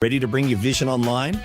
Ready to bring your vision online?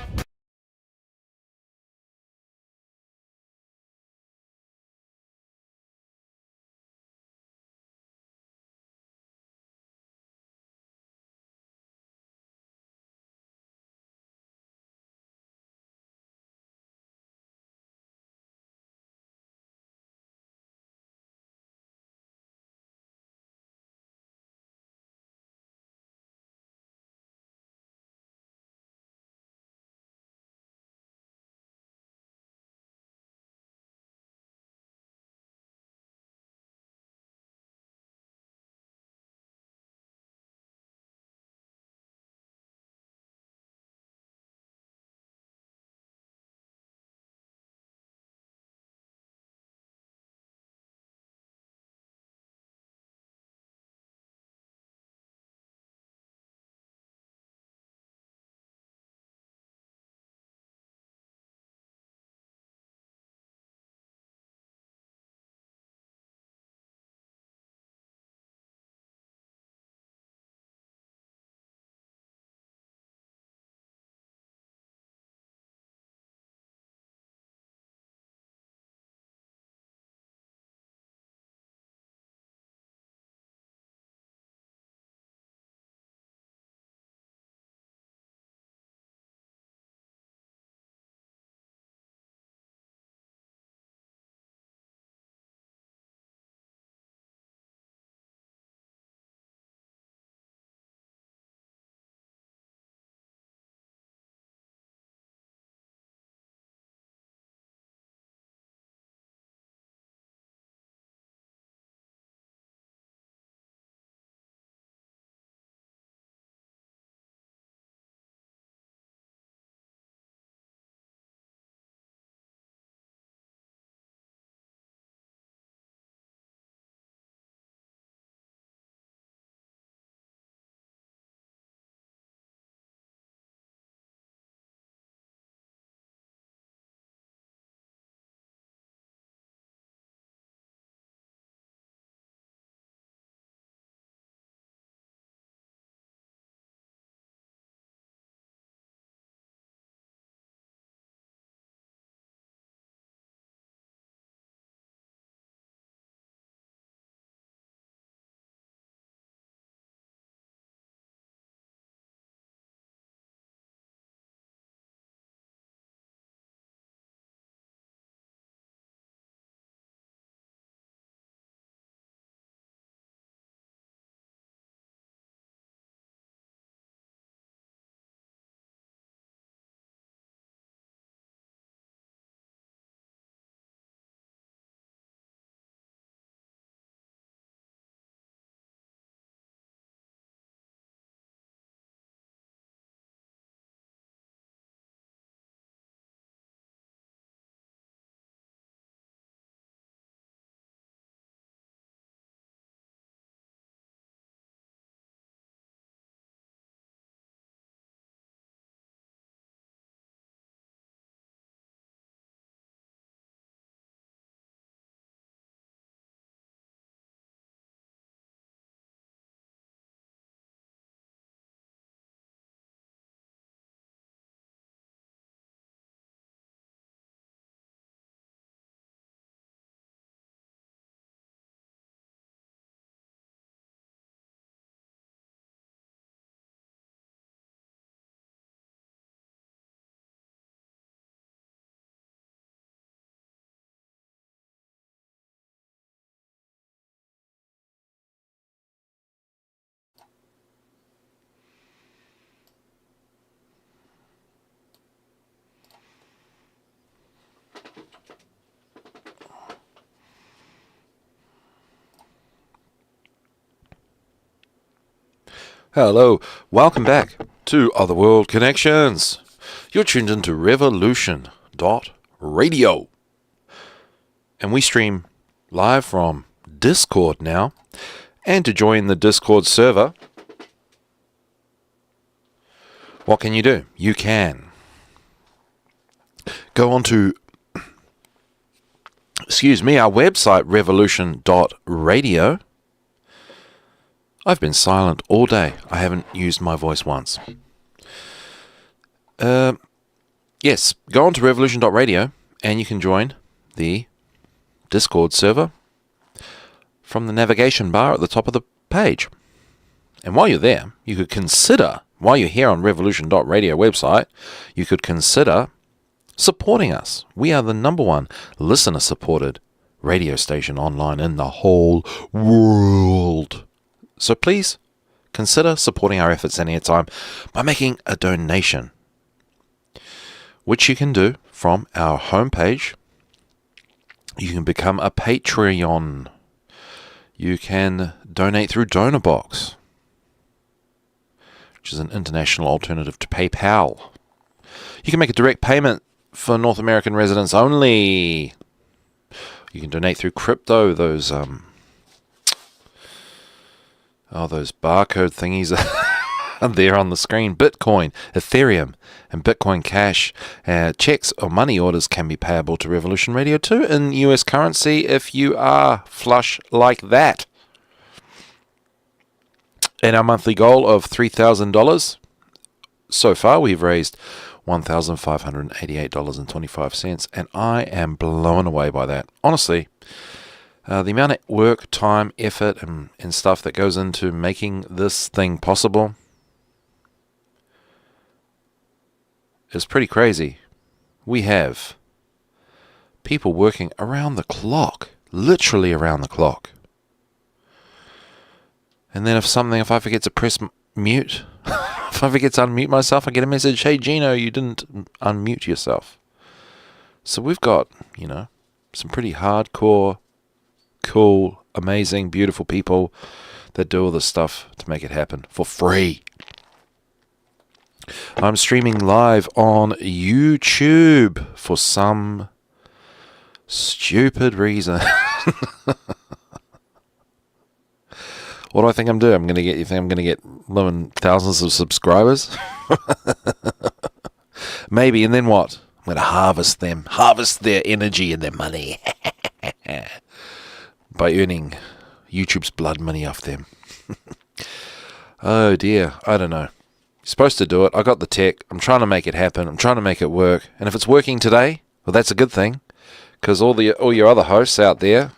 Hello, welcome back to Otherworld Connections. You're tuned into revolution.radio. And we stream live from Discord now. And to join the Discord server, what can you do? You can go on to our website, revolution.radio. I've been silent all day. I haven't used my voice once. Yes, go on to revolution.radio and you can join the Discord server from the navigation bar at the top of the page. And while you're there, you could consider, while you're here on revolution.radio website, you could consider supporting us. We are the #1 listener-supported radio station online in the whole world. So please consider supporting our efforts any time by making a donation, which you can do from our homepage. You can become a Patreon. You can donate through DonorBox, which is an international alternative to PayPal. You can make a direct payment for North American residents only. You can donate through crypto, those barcode thingies are there on the screen. Bitcoin, Ethereum, and Bitcoin Cash. Checks or money orders can be payable to Revolution Radio 2 in US currency if you are flush like that. And our monthly goal of $3,000. So far, we've raised $1,588.25, and I am blown away by that. Honestly, the amount of work, time, effort, and stuff that goes into making this thing possible is pretty crazy. We have people working around the clock, literally around the clock. And then if I forget to press mute, if I forget to unmute myself, I get a message, "Hey Gino, you didn't unmute yourself." So we've got, some pretty hardcore, cool, amazing, beautiful people that do all this stuff to make it happen for free. I'm streaming live on YouTube for some stupid reason. What do I think I'm doing? You think I'm going to get thousands of subscribers? Maybe, and then what? I'm going to harvest their energy and their money by earning YouTube's blood money off them. Oh dear, I don't know. You're supposed to do it. I got the tech. I'm trying to make it happen. I'm trying to make it work. And if it's working today, well, that's a good thing, because all your other hosts out there,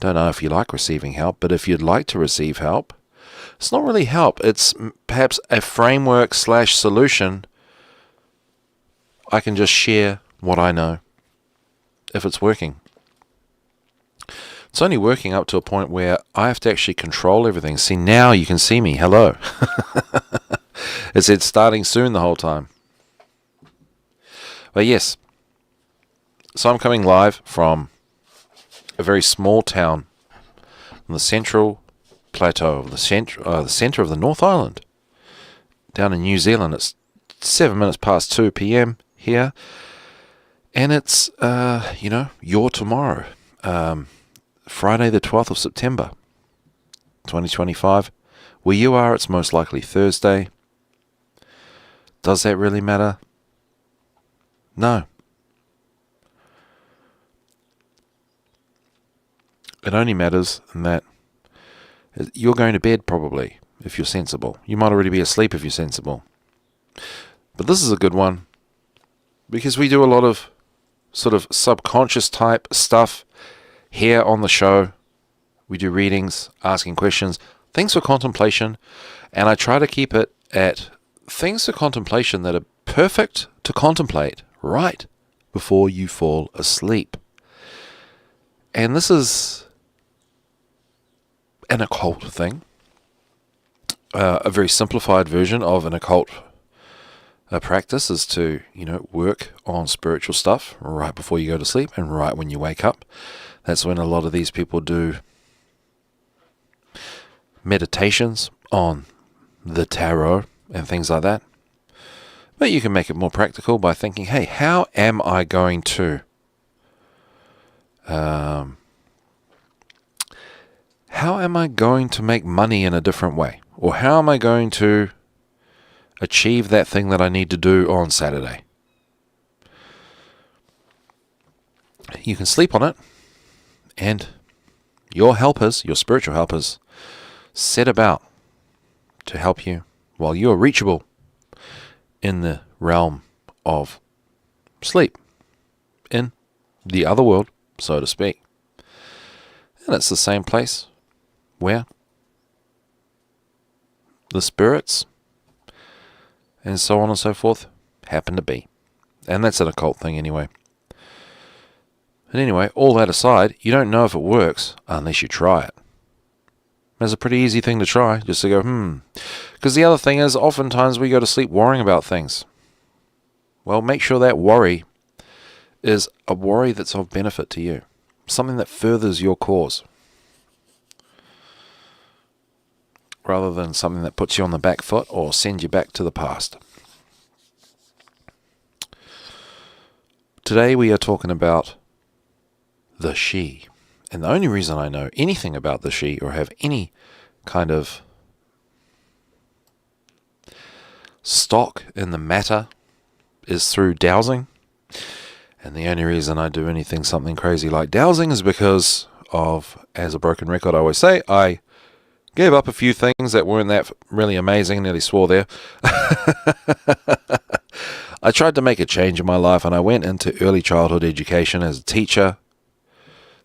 don't know if you like receiving help, but if you'd like to receive help, it's not really help. It's perhaps a framework/solution. I can just share what I know if it's working. It's only working up to a point where I have to actually control everything. See, now you can see me. Hello. It said starting soon the whole time. But yes, so I'm coming live from a very small town on the central plateau of the centre of the North Island, down in New Zealand. It's 7 minutes past 2 p.m. here, and it's your tomorrow, Friday the 12th of September 2025. Where you are, it's most likely Thursday. Does that really matter? No. It only matters in that you're going to bed probably, if you're sensible. You might already be asleep if you're sensible. But this is a good one, because we do a lot of sort of subconscious type stuff here on the show. We do readings, asking questions, things for contemplation, and I try to keep it at things for contemplation that are perfect to contemplate right before you fall asleep. And this is an occult thing, a very simplified version of an occult practice is to, work on spiritual stuff right before you go to sleep and right when you wake up. That's when a lot of these people do meditations on the tarot and things like that. But you can make it more practical by thinking, hey, how am I going to make money in a different way? Or how am I going to achieve that thing that I need to do on Saturday? You can sleep on it, and your helpers, your spiritual helpers, set about to help you while you are reachable in the realm of sleep, in the other world, so to speak. And it's the same place where the spirits and so on and so forth happen to be. And that's an occult thing anyway. And anyway, all that aside, you don't know if it works unless you try it. It's a pretty easy thing to try, just to go, Because the other thing is, oftentimes we go to sleep worrying about things. Well, make sure that worry is a worry that's of benefit to you. Something that furthers your cause. Rather than something that puts you on the back foot or sends you back to the past. Today we are talking about the she. And the only reason I know anything about the she, or have any kind of stock in the matter, is through dowsing. And the only reason I do something crazy like dowsing is because of, as a broken record I always say, I gave up a few things that weren't that really amazing, nearly swore there. I tried to make a change in my life, and I went into early childhood education as a teacher.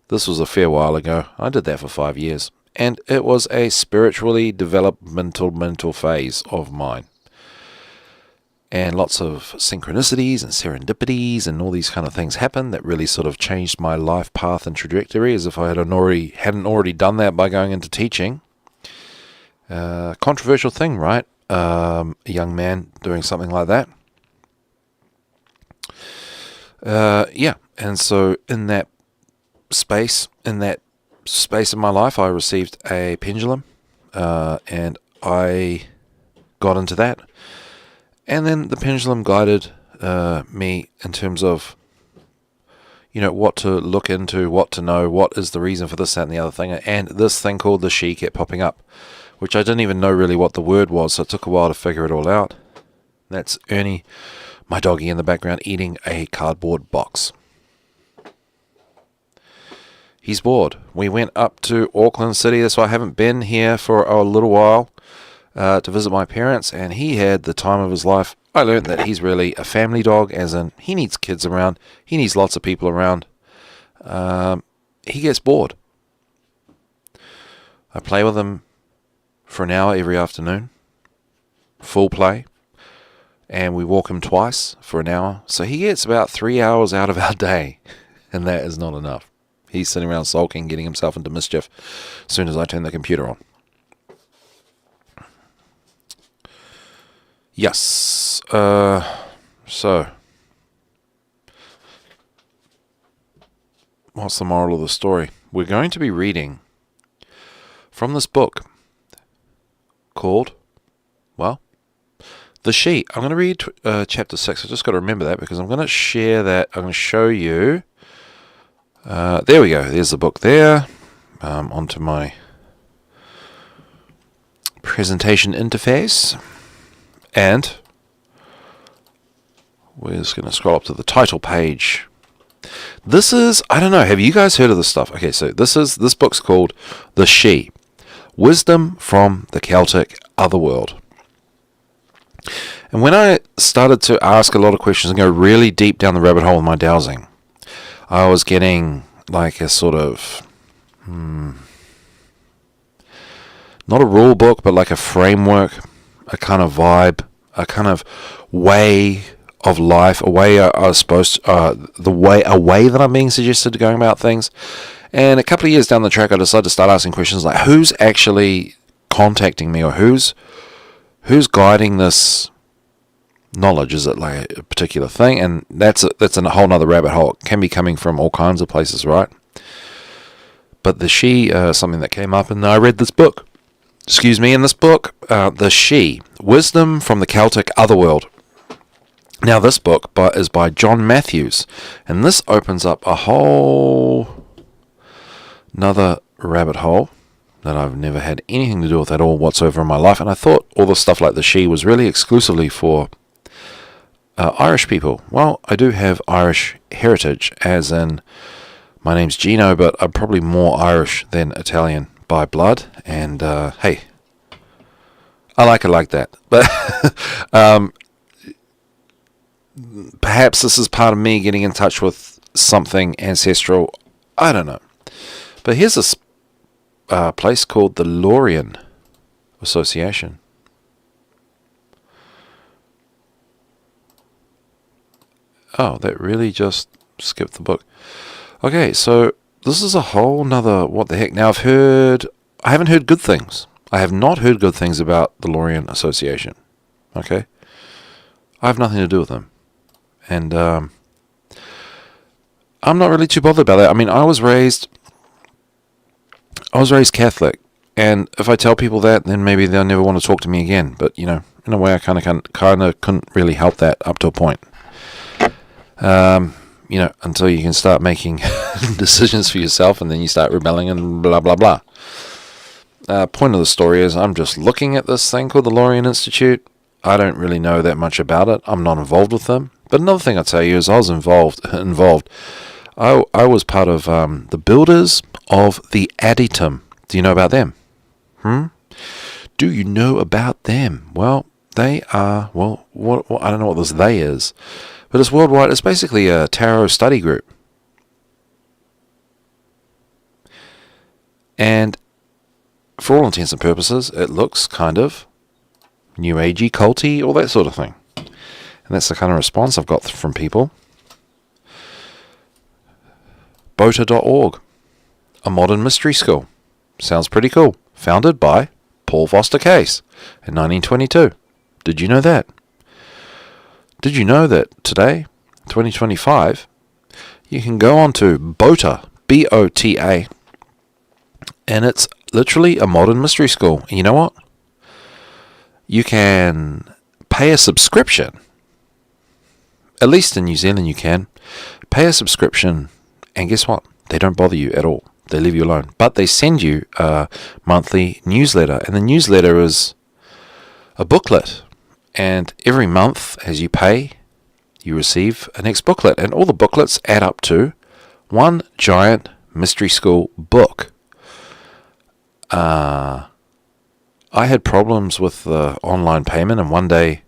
This was a fair while ago. I did that for 5 years. And it was a spiritually developmental mental phase of mine. And lots of synchronicities and serendipities and all these kind of things happened that really sort of changed my life path and trajectory, as if I hadn't already done that by going into teaching. Controversial thing, right? A young man doing something like that. And so in that space of my life, I received a pendulum, and I got into that. And then the pendulum guided me in terms of, what to look into, what to know, what is the reason for this, that, and the other thing. And this thing called the she kept popping up, which I didn't even know really what the word was, so it took a while to figure it all out. That's Ernie, my doggy in the background, eating a cardboard box. He's bored. We went up to Auckland City, that's why I haven't been here for a little while, to visit my parents, and he had the time of his life. I learned that he's really a family dog, as in he needs kids around, he needs lots of people around. He gets bored. I play with him for an hour every afternoon, full play, and we walk him twice for an hour, so he gets about 3 hours out of our day, and that is not enough. He's sitting around sulking, getting himself into mischief as soon as I turn the computer on. Yes. So, what's the moral of the story? We're going to be reading from this book called, The She. I'm going to read chapter 6. I just got to remember that because I'm going to share that. I'm going to show you. There we go. There's the book there. Onto my presentation interface. And we're just going to scroll up to the title page. This is, I don't know, have you guys heard of this stuff? Okay, so this book's called The She, Wisdom from the Celtic Otherworld. And when I started to ask a lot of questions and go really deep down the rabbit hole with my dowsing, I was getting like a sort of, not a rule book, but like a framework, a kind of vibe, a kind of way of life, a way a way that I'm being suggested to going about things. And a couple of years down the track, I decided to start asking questions like, who's actually contacting me, or who's guiding this knowledge? Is it like a particular thing? And that's a whole nother rabbit hole. It can be coming from all kinds of places, right? But the she, something that came up, and I read this book. In this book, The She, Wisdom from the Celtic Otherworld. Now, this book is by John Matthews, and this opens up a whole another rabbit hole that I've never had anything to do with at all whatsoever in my life. And I thought all the stuff like The She was really exclusively for Irish people. Well, I do have Irish heritage, as in my name's Gino, but I'm probably more Irish than Italian by blood, and hey, I like it like that. But perhaps this is part of me getting in touch with something ancestral. I don't know. But here's this place called the Lorien Association. Oh, that really just skipped the book. Okay, so this is a whole nother what the heck. Now I haven't heard good things. I have not heard good things about the Lorien Association. Okay? I have nothing to do with them. And I'm not really too bothered about that. I mean, I was raised Catholic, and if I tell people that, then maybe they'll never want to talk to me again. But, in a way I kind of couldn't really help that up to a point. Until you can start making decisions for yourself, and then you start rebelling and blah, blah, blah. Point of the story is I'm just looking at this thing called the Lorien Institute. I don't really know that much about it. I'm not involved with them. But another thing I'll tell you is I was involved. I was part of the builders of the Adytum. Do you know about them? Do you know about them? Well, they are, what I don't know what this they is. But it's worldwide. It's basically a tarot study group. And for all intents and purposes, it looks kind of new agey, culty, all that sort of thing. And that's the kind of response I've got from people. Bota.org, a modern mystery school. Sounds pretty cool. Founded by Paul Foster Case in 1922. Did you know that? Did you know that today, 2025, you can go on to Bota, B-O-T-A, and it's literally a modern mystery school. And you know what? You can pay a subscription. At least in New Zealand you can. Pay a subscription, and guess what? They don't bother you at all. They leave you alone. But they send you a monthly newsletter, and the newsletter is a booklet. And every month, as you pay, you receive a next booklet. And all the booklets add up to one giant mystery school book. I had problems with the online payment, and one day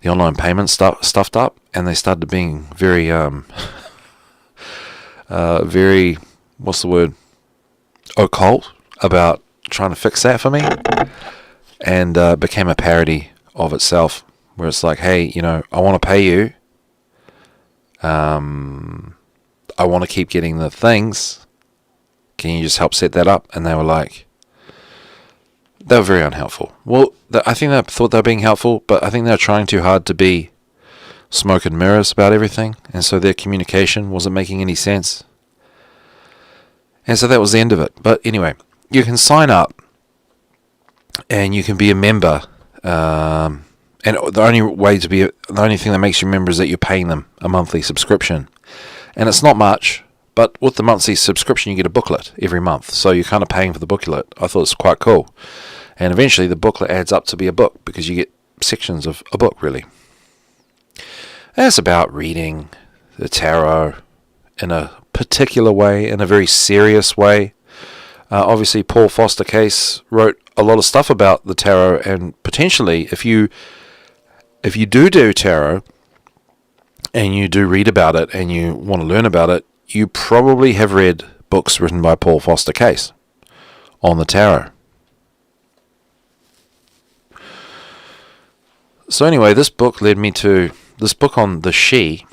the online payment stuffed up, and they started being very, very, what's the word, occult about trying to fix that for me, and became a parody of itself, where it's like, hey, I want to pay you. I want to keep getting the things. Can you just help set that up? And they were very unhelpful. Well, I think they thought they were being helpful, but I think they were trying too hard to be smoke and mirrors about everything, and so their communication wasn't making any sense. And so that was the end of it. But anyway, you can sign up, and you can be a member. And the only thing that makes you a member is that you're paying them a monthly subscription, and it's not much. But with the monthly subscription, you get a booklet every month, so you're kind of paying for the booklet. I thought it's quite cool, and eventually the booklet adds up to be a book because you get sections of a book, really. And it's about reading the tarot in a particular way, in a very serious way. Obviously, Paul Foster Case wrote a lot of stuff about the tarot, and potentially, if you do tarot, and you do read about it, and you want to learn about it, you probably have read books written by Paul Foster Case on the tarot. So anyway, this book led me to this book on the she.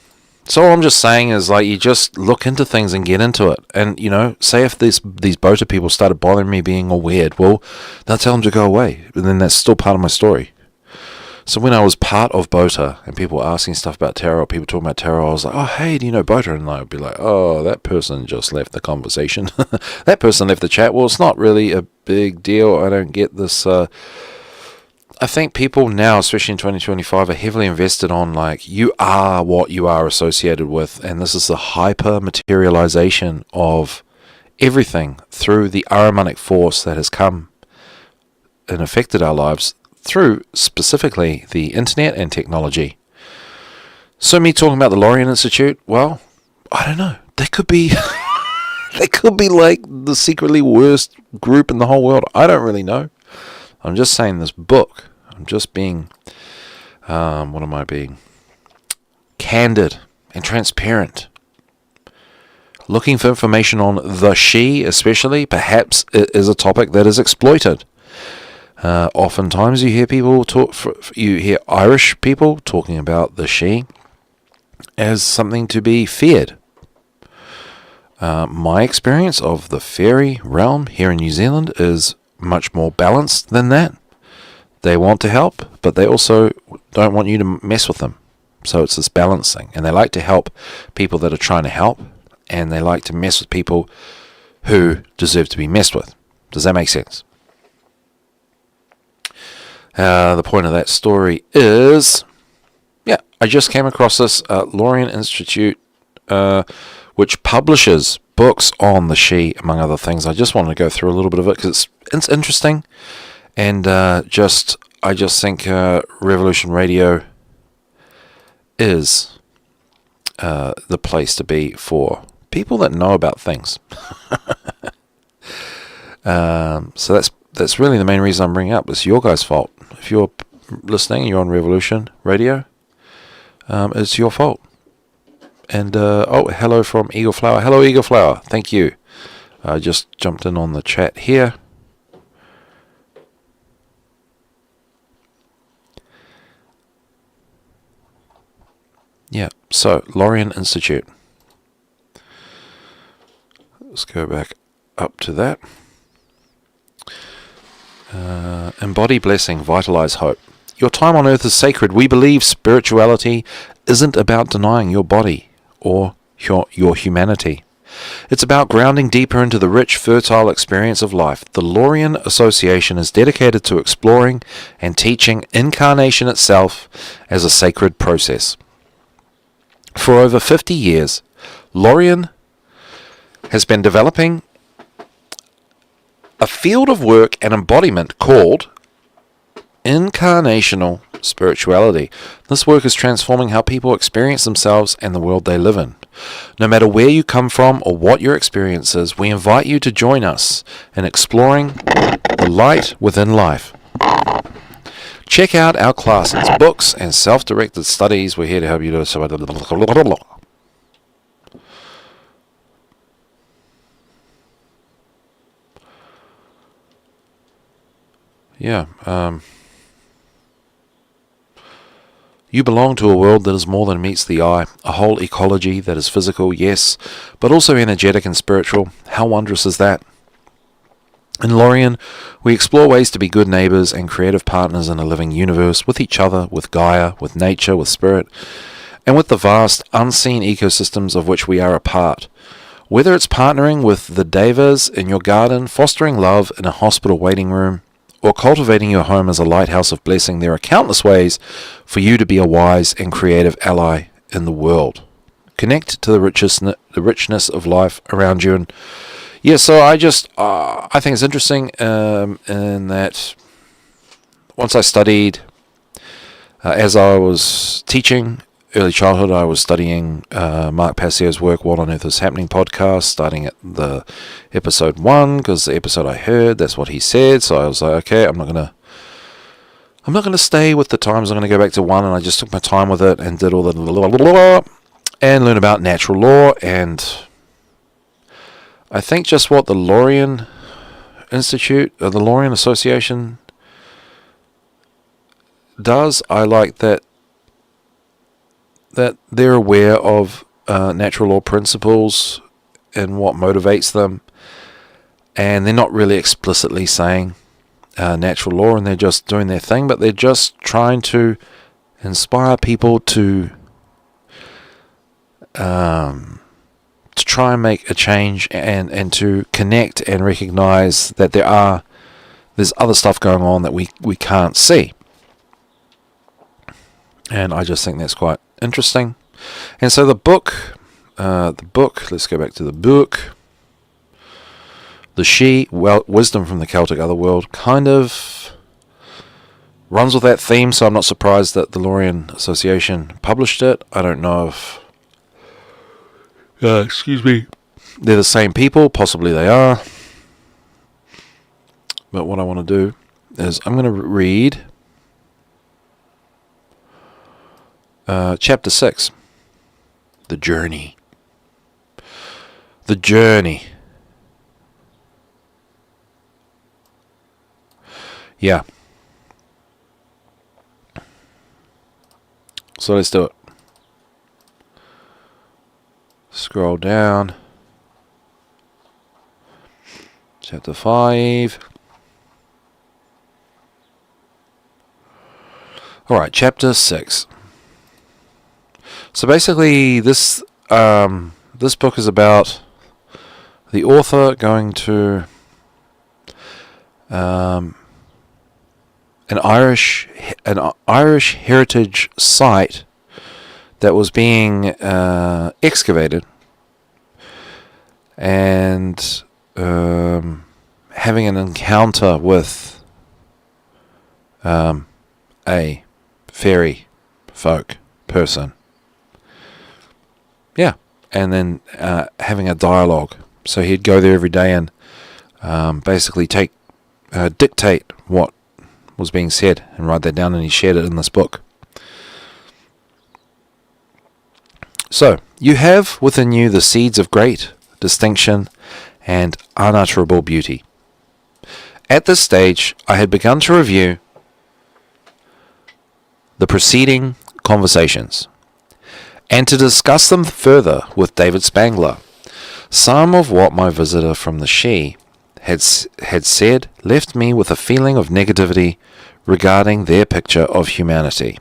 So all I'm just saying is, you just look into things and get into it. And, say if these Bota people started bothering me being all weird, well, they'll tell them to go away. And then that's still part of my story. So when I was part of Bota and people were asking stuff about tarot, people talking about tarot, I was like, oh, hey, do you know Bota? And I would be like, oh, that person just left the conversation. That person left the chat. Well, it's not really a big deal. I don't get this. I think people now, especially in 2025, are heavily invested on, you are what you are associated with. And this is the hyper-materialization of everything through the Ahrimanic force that has come and affected our lives through specifically the internet and technology. So me talking about the Lorien Institute, well, I don't know. They could be they could be the secretly worst group in the whole world. I don't really know. I'm just saying this book. I'm just being what am I being? candid and transparent. Looking for information on the she, especially, perhaps it is a topic that is exploited. Oftentimes you hear people you hear Irish people talking about the she as something to be feared. My experience of the fairy realm here in New Zealand is much more balanced than that. They want to help, but they also don't want you to mess with them. So it's this balancing. And they like to help people that are trying to help, and they like to mess with people who deserve to be messed with. Does that make sense? The point of that story is, I just came across this Lorien Institute, which publishes books on the she, among other things. I just wanted to go through a little bit of it because it's interesting, and I just think Revolution Radio is the place to be for people that know about things. So that's really the main reason I'm bringing up. It's your guys' fault. If you're listening, you're on Revolution Radio, it's your fault. And hello from Eagle Flower. Hello, Eagle Flower. Thank you. I just jumped in on the chat here. Yeah, so Lorien Institute. Let's go back up to that. Embody blessing, vitalize hope. Your time on earth is sacred. We believe spirituality isn't about denying your body or your humanity. It's about grounding deeper into the rich, fertile experience of life. The Lorien Association is dedicated to exploring and teaching incarnation itself as a sacred process. For over 50 years, Lorien has been developing a field of work and embodiment called incarnational spirituality. This work is transforming how people experience themselves and the world they live in. No matter where you come from or what your experience is, we invite you to join us in exploring the light within life. Check out our classes, books, and self-directed studies. We're here to help you do You belong to a world that is more than meets the eye, a whole ecology that is physical, yes, but also energetic and spiritual. How wondrous is that? In Lorien, we explore ways to be good neighbours and creative partners in a living universe, with each other, with Gaia, with nature, with spirit, and with the vast, unseen ecosystems of which we are a part. Whether it's partnering with the devas in your garden, fostering love in a hospital waiting room, or cultivating your home as a lighthouse of blessing, there are countless ways for you to be a wise and creative ally in the world. Connect to the richness of life around you. And so I think it's interesting in that once I studied, as I was teaching early childhood, I was studying Mark Passio's work, What on Earth is Happening podcast, starting at the episode 1, because the episode I heard, that's what he said. So I was like, okay, I'm not gonna stay with the times. I'm gonna go back to 1, and I just took my time with it and did all the and learn about natural law. And I think just what the Lorien Institute, or the Lorien Association does, I like that they're aware of natural law principles and what motivates them, and they're not really explicitly saying natural law, and they're just doing their thing, but they're just trying to inspire people to try and make a change and to connect and recognize that there's other stuff going on that we can't see. And I just think that's quite interesting. And so the book, let's go back to the book. The She, Wisdom from the Celtic Otherworld, kind of runs with that theme, so I'm not surprised that the Lorien Association published it. I don't know if they're the same people. Possibly they are. But what I want to do is I'm going to read Chapter 6. The journey. The journey. Yeah. So let's do it. Scroll down. Chapter 5. Alright, chapter 6. So basically this book is about the author going to an Irish heritage site that was being excavated, and having an encounter with a fairy folk person. Yeah, and then having a dialogue. So he'd go there every day and basically dictate what was being said and write that down, and he shared it in this book. So, you have within you the seeds of great distinction and unutterable beauty. At this stage, I had begun to review the preceding conversations, and to discuss them further with David Spangler. Some of what my visitor from the She had said left me with a feeling of negativity regarding their picture of humanity.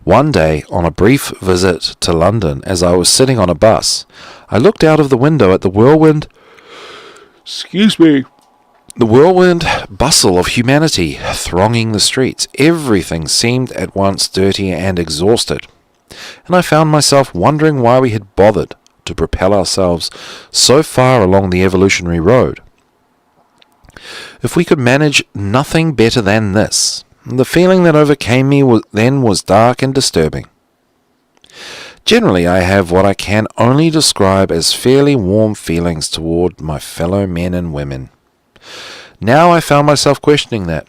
One day, on a brief visit to London, as I was sitting on a bus, I looked out of the window at the whirlwind bustle of humanity thronging the streets. Everything seemed at once dirty and exhausted, and I found myself wondering why we had bothered to propel ourselves so far along the evolutionary road. If we could manage nothing better than this, the feeling that overcame me then was dark and disturbing. Generally, I have what I can only describe as fairly warm feelings toward my fellow men and women. Now I found myself questioning that,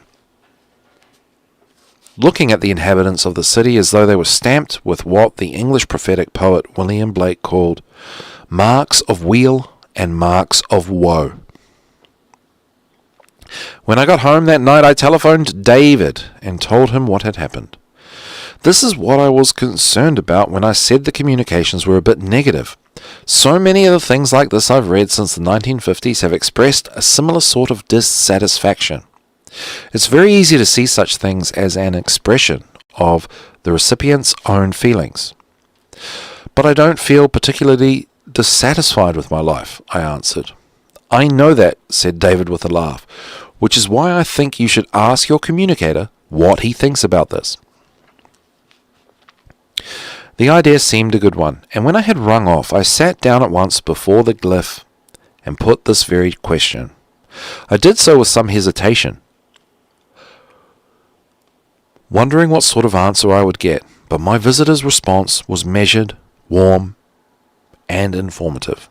looking at the inhabitants of the city as though they were stamped with what the English prophetic poet William Blake called marks of weal and marks of woe. When I got home that night, I telephoned David and told him what had happened. This is what I was concerned about when I said the communications were a bit negative. So many of the things like this I've read since the 1950s have expressed a similar sort of dissatisfaction. It's very easy to see such things as an expression of the recipient's own feelings. But I don't feel particularly dissatisfied with my life, I answered. I know that, said David with a laugh, which is why I think you should ask your communicator what he thinks about this. The idea seemed a good one, and when I had rung off, I sat down at once before the glyph and put this very question. I did so with some hesitation, wondering what sort of answer I would get, but my visitor's response was measured, warm, and informative.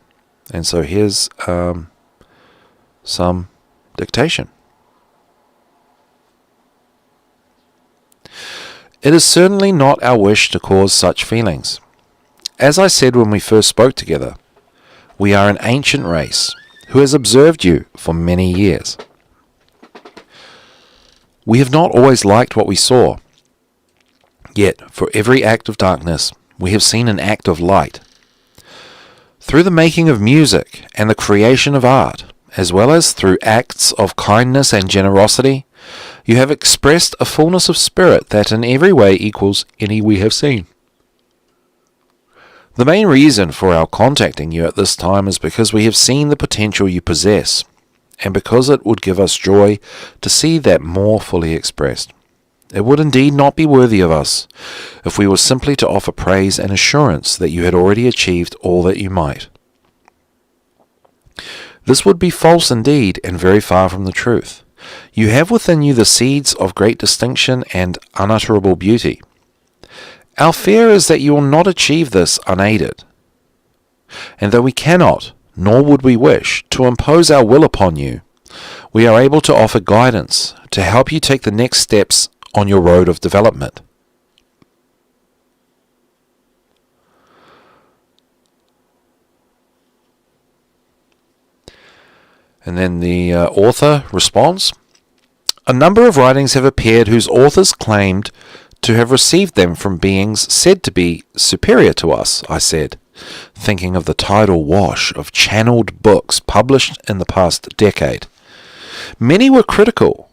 And so here's some dictation. It is certainly not our wish to cause such feelings. As I said when we first spoke together, we are an ancient race who has observed you for many years. We have not always liked what we saw, yet for every act of darkness we have seen an act of light. Through the making of music and the creation of art, as well as through acts of kindness and generosity, you have expressed a fullness of spirit that in every way equals any we have seen. The main reason for our contacting you at this time is because we have seen the potential you possess, and because it would give us joy to see that more fully expressed. It would indeed not be worthy of us if we were simply to offer praise and assurance that you had already achieved all that you might. This would be false indeed, and very far from the truth. You have within you the seeds of great distinction and unutterable beauty. Our fear is that you will not achieve this unaided. And though we cannot, nor would we wish, to impose our will upon you, we are able to offer guidance to help you take the next steps on your road of development. And then the author responds, "A number of writings have appeared whose authors claimed to have received them from beings said to be superior to us," I said, thinking of the tidal wash of channeled books published in the past decade. Many were critical,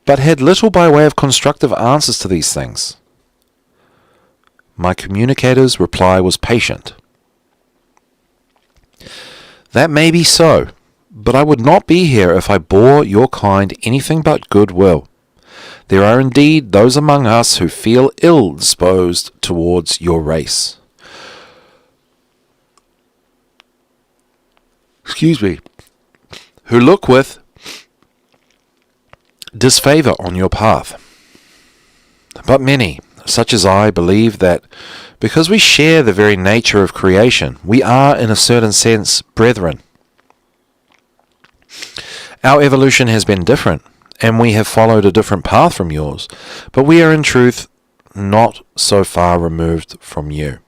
but had little by way of constructive answers to these things. My communicator's reply was patient. "That may be so, but I would not be here if I bore your kind anything but goodwill. There are indeed those among us who feel ill-disposed towards your race. Who look with disfavor on your path. But many, such as I, believe that because we share the very nature of creation, we are, in a certain sense, brethren. Our evolution has been different, and we have followed a different path from yours, but we are in truth not so far removed from you.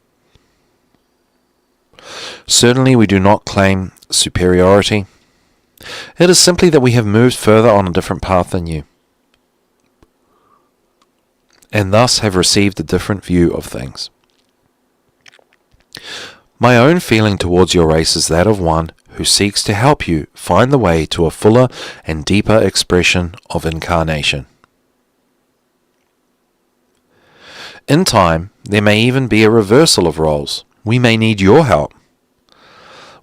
Certainly we do not claim superiority. It is simply that we have moved further on a different path than you, and thus have received a different view of things. My own feeling towards your race is that of one who seeks to help you find the way to a fuller and deeper expression of incarnation. In time, there may even be a reversal of roles. We may need your help.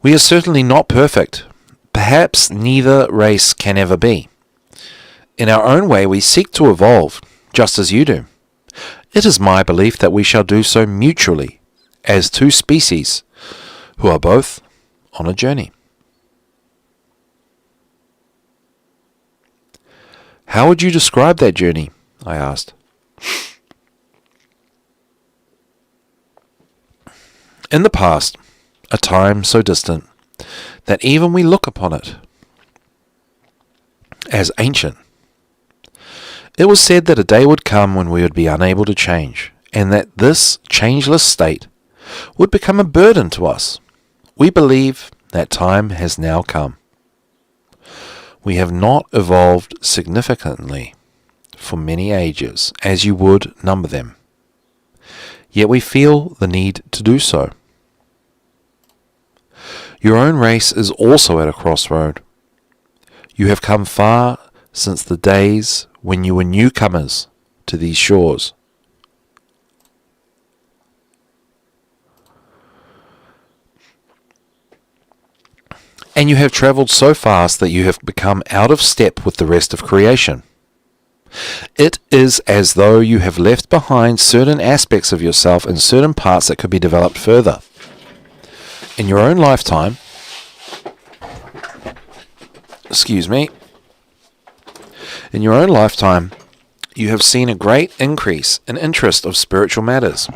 We are certainly not perfect. Perhaps neither race can ever be. In our own way, we seek to evolve, just as you do. It is my belief that we shall do so mutually, as two species who are both on a journey." "How would you describe that journey?" I asked. "In the past, a time so distant that even we look upon it as ancient, it was said that a day would come when we would be unable to change, and that this changeless state would become a burden to us. We believe that time has now come. We have not evolved significantly for many ages, as you would number them. Yet we feel the need to do so. Your own race is also at a crossroad. You have come far since the days when you were newcomers to these shores. And you have travelled so fast that you have become out of step with the rest of creation. It is as though you have left behind certain aspects of yourself and certain parts that could be developed further. In your own lifetime, in your own lifetime, you have seen a great increase in interest of spiritual matters.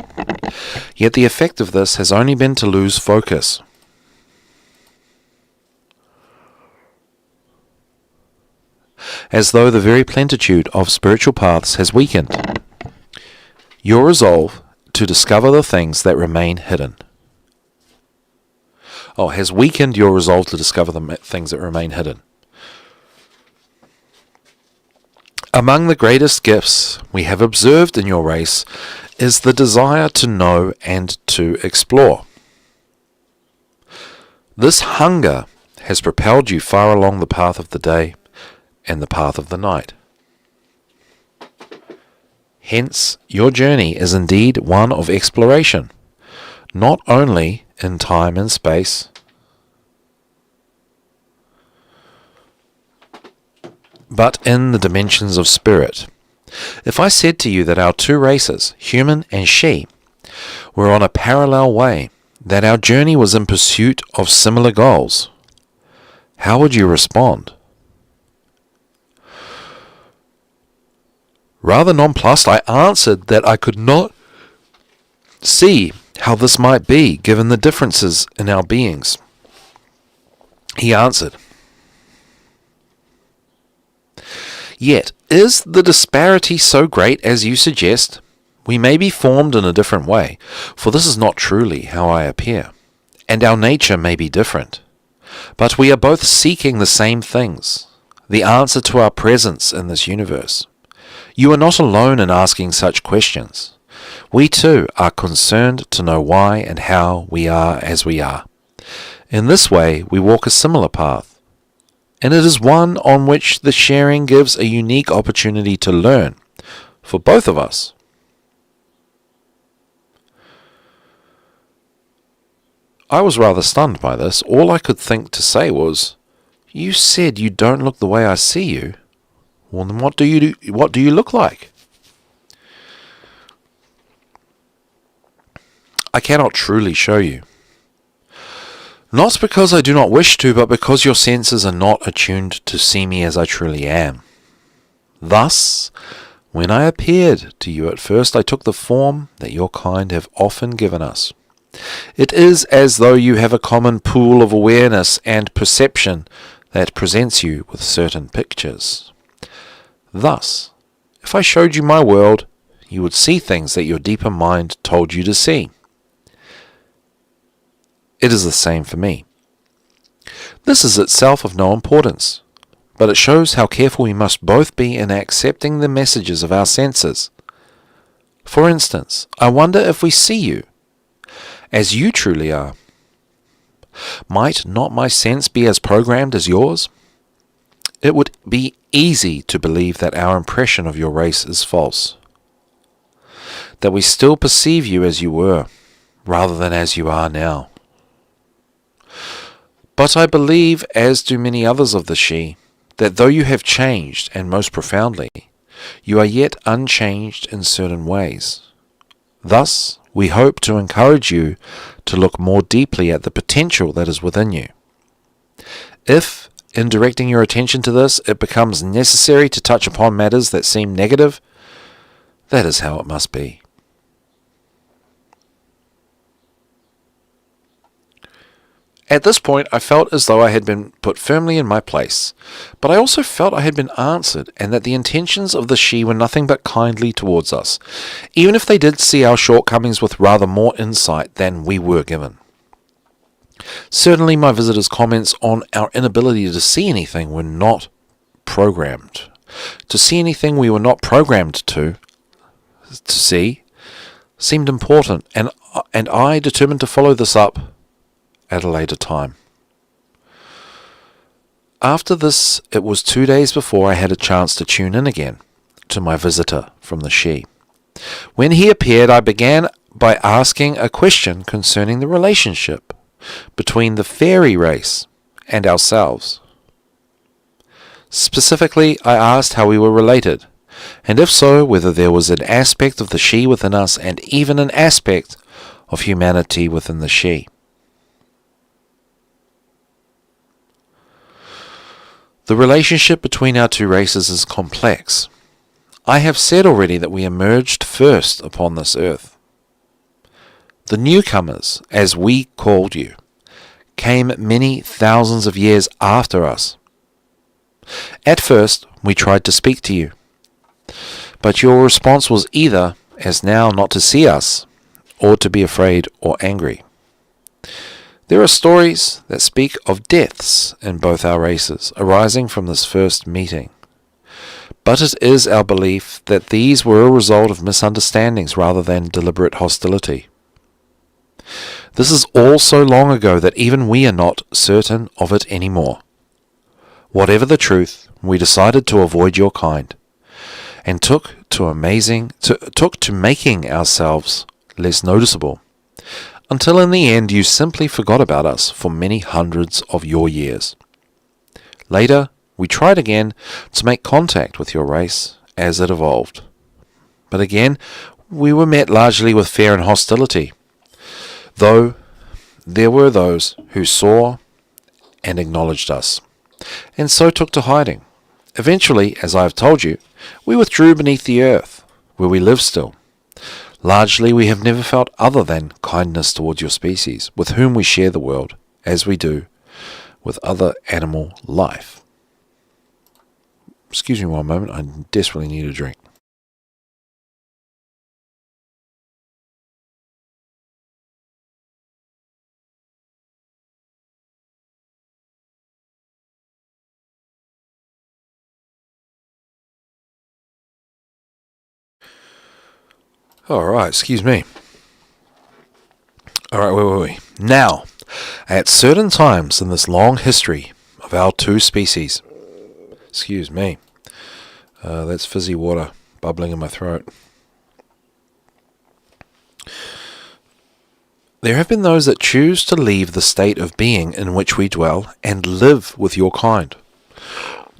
Yet the effect of this has only been to lose focus. As though the very plenitude of spiritual paths has weakened your resolve to discover the things that remain hidden. Has weakened your resolve to discover the things that remain hidden. Among the greatest gifts we have observed in your race is the desire to know and to explore. This hunger has propelled you far along the path of the day and the path of the night. Hence, your journey is indeed one of exploration, not only in time and space, but in the dimensions of spirit. If I said to you that our two races, human and she, were on a parallel way, that our journey was in pursuit of similar goals, how would you respond? Rather nonplussed, I answered that I could not see how this might be, given the differences in our beings. He answered, "Yet, is the disparity so great as you suggest? We may be formed in a different way, for this is not truly how I appear, and our nature may be different. But we are both seeking the same things, the answer to our presence in this universe. You are not alone in asking such questions. We too are concerned to know why and how we are as we are. In this way, we walk a similar path, and it is one on which the sharing gives a unique opportunity to learn for both of us. I was rather stunned by this. All I could think to say was, "You said you don't look the way I see you. Well, then what do you look like?" "I cannot truly show you. Not because I do not wish to, but because your senses are not attuned to see me as I truly am. Thus, when I appeared to you at first, I took the form that your kind have often given us. It is as though you have a common pool of awareness and perception that presents you with certain pictures. Thus, if I showed you my world, you would see things that your deeper mind told you to see. It is the same for me. This is itself of no importance, but it shows how careful we must both be in accepting the messages of our senses. For instance, I wonder if we see you as you truly are. Might not my sense be as programmed as yours? It would be easy to believe that our impression of your race is false, that we still perceive you as you were, rather than as you are now. But I believe, as do many others of the Sidhe, that though you have changed, and most profoundly, you are yet unchanged in certain ways. Thus, we hope to encourage you to look more deeply at the potential that is within you. If, in directing your attention to this, it becomes necessary to touch upon matters that seem negative, that is how it must be. At this point, I felt as though I had been put firmly in my place, but I also felt I had been answered, and that the intentions of the Sidhe were nothing but kindly towards us, even if they did see our shortcomings with rather more insight than we were given. Certainly my visitor's comments on our inability to see anything were not programmed. To see anything we were not programmed to see seemed important, and I determined to follow this up at a later time. After this, it was 2 days before I had a chance to tune in again to my visitor from the Sidhe. When he appeared, I began by asking a question concerning the relationship between the fairy race and ourselves. Specifically, I asked how we were related, and if so, whether there was an aspect of the Sidhe within us, and even an aspect of humanity within the Sidhe. The relationship between our two races is complex. I have said already that we emerged first upon this earth. The newcomers, as we called you, came many thousands of years after us. At first, we tried to speak to you, but your response was either, as now, not to see us, or to be afraid or angry. There are stories that speak of deaths in both our races arising from this first meeting. But it is our belief that these were a result of misunderstandings rather than deliberate hostility. This is all so long ago that even we are not certain of it anymore. Whatever the truth, we decided to avoid your kind, and took to making ourselves less noticeable, until in the end you simply forgot about us for many hundreds of your years. Later, we tried again to make contact with your race as it evolved. But again, we were met largely with fear and hostility, though there were those who saw and acknowledged us, and so took to hiding. Eventually, as I have told you, we withdrew beneath the earth, where we live still. Largely, we have never felt other than kindness towards your species, with whom we share the world, as we do with other animal life. Excuse me one moment, I desperately need a drink. Alright, excuse me. Alright, where were we? Now, at certain times in this long history of our two species, excuse me, that's fizzy water bubbling in my throat. There have been those that choose to leave the state of being in which we dwell and live with your kind.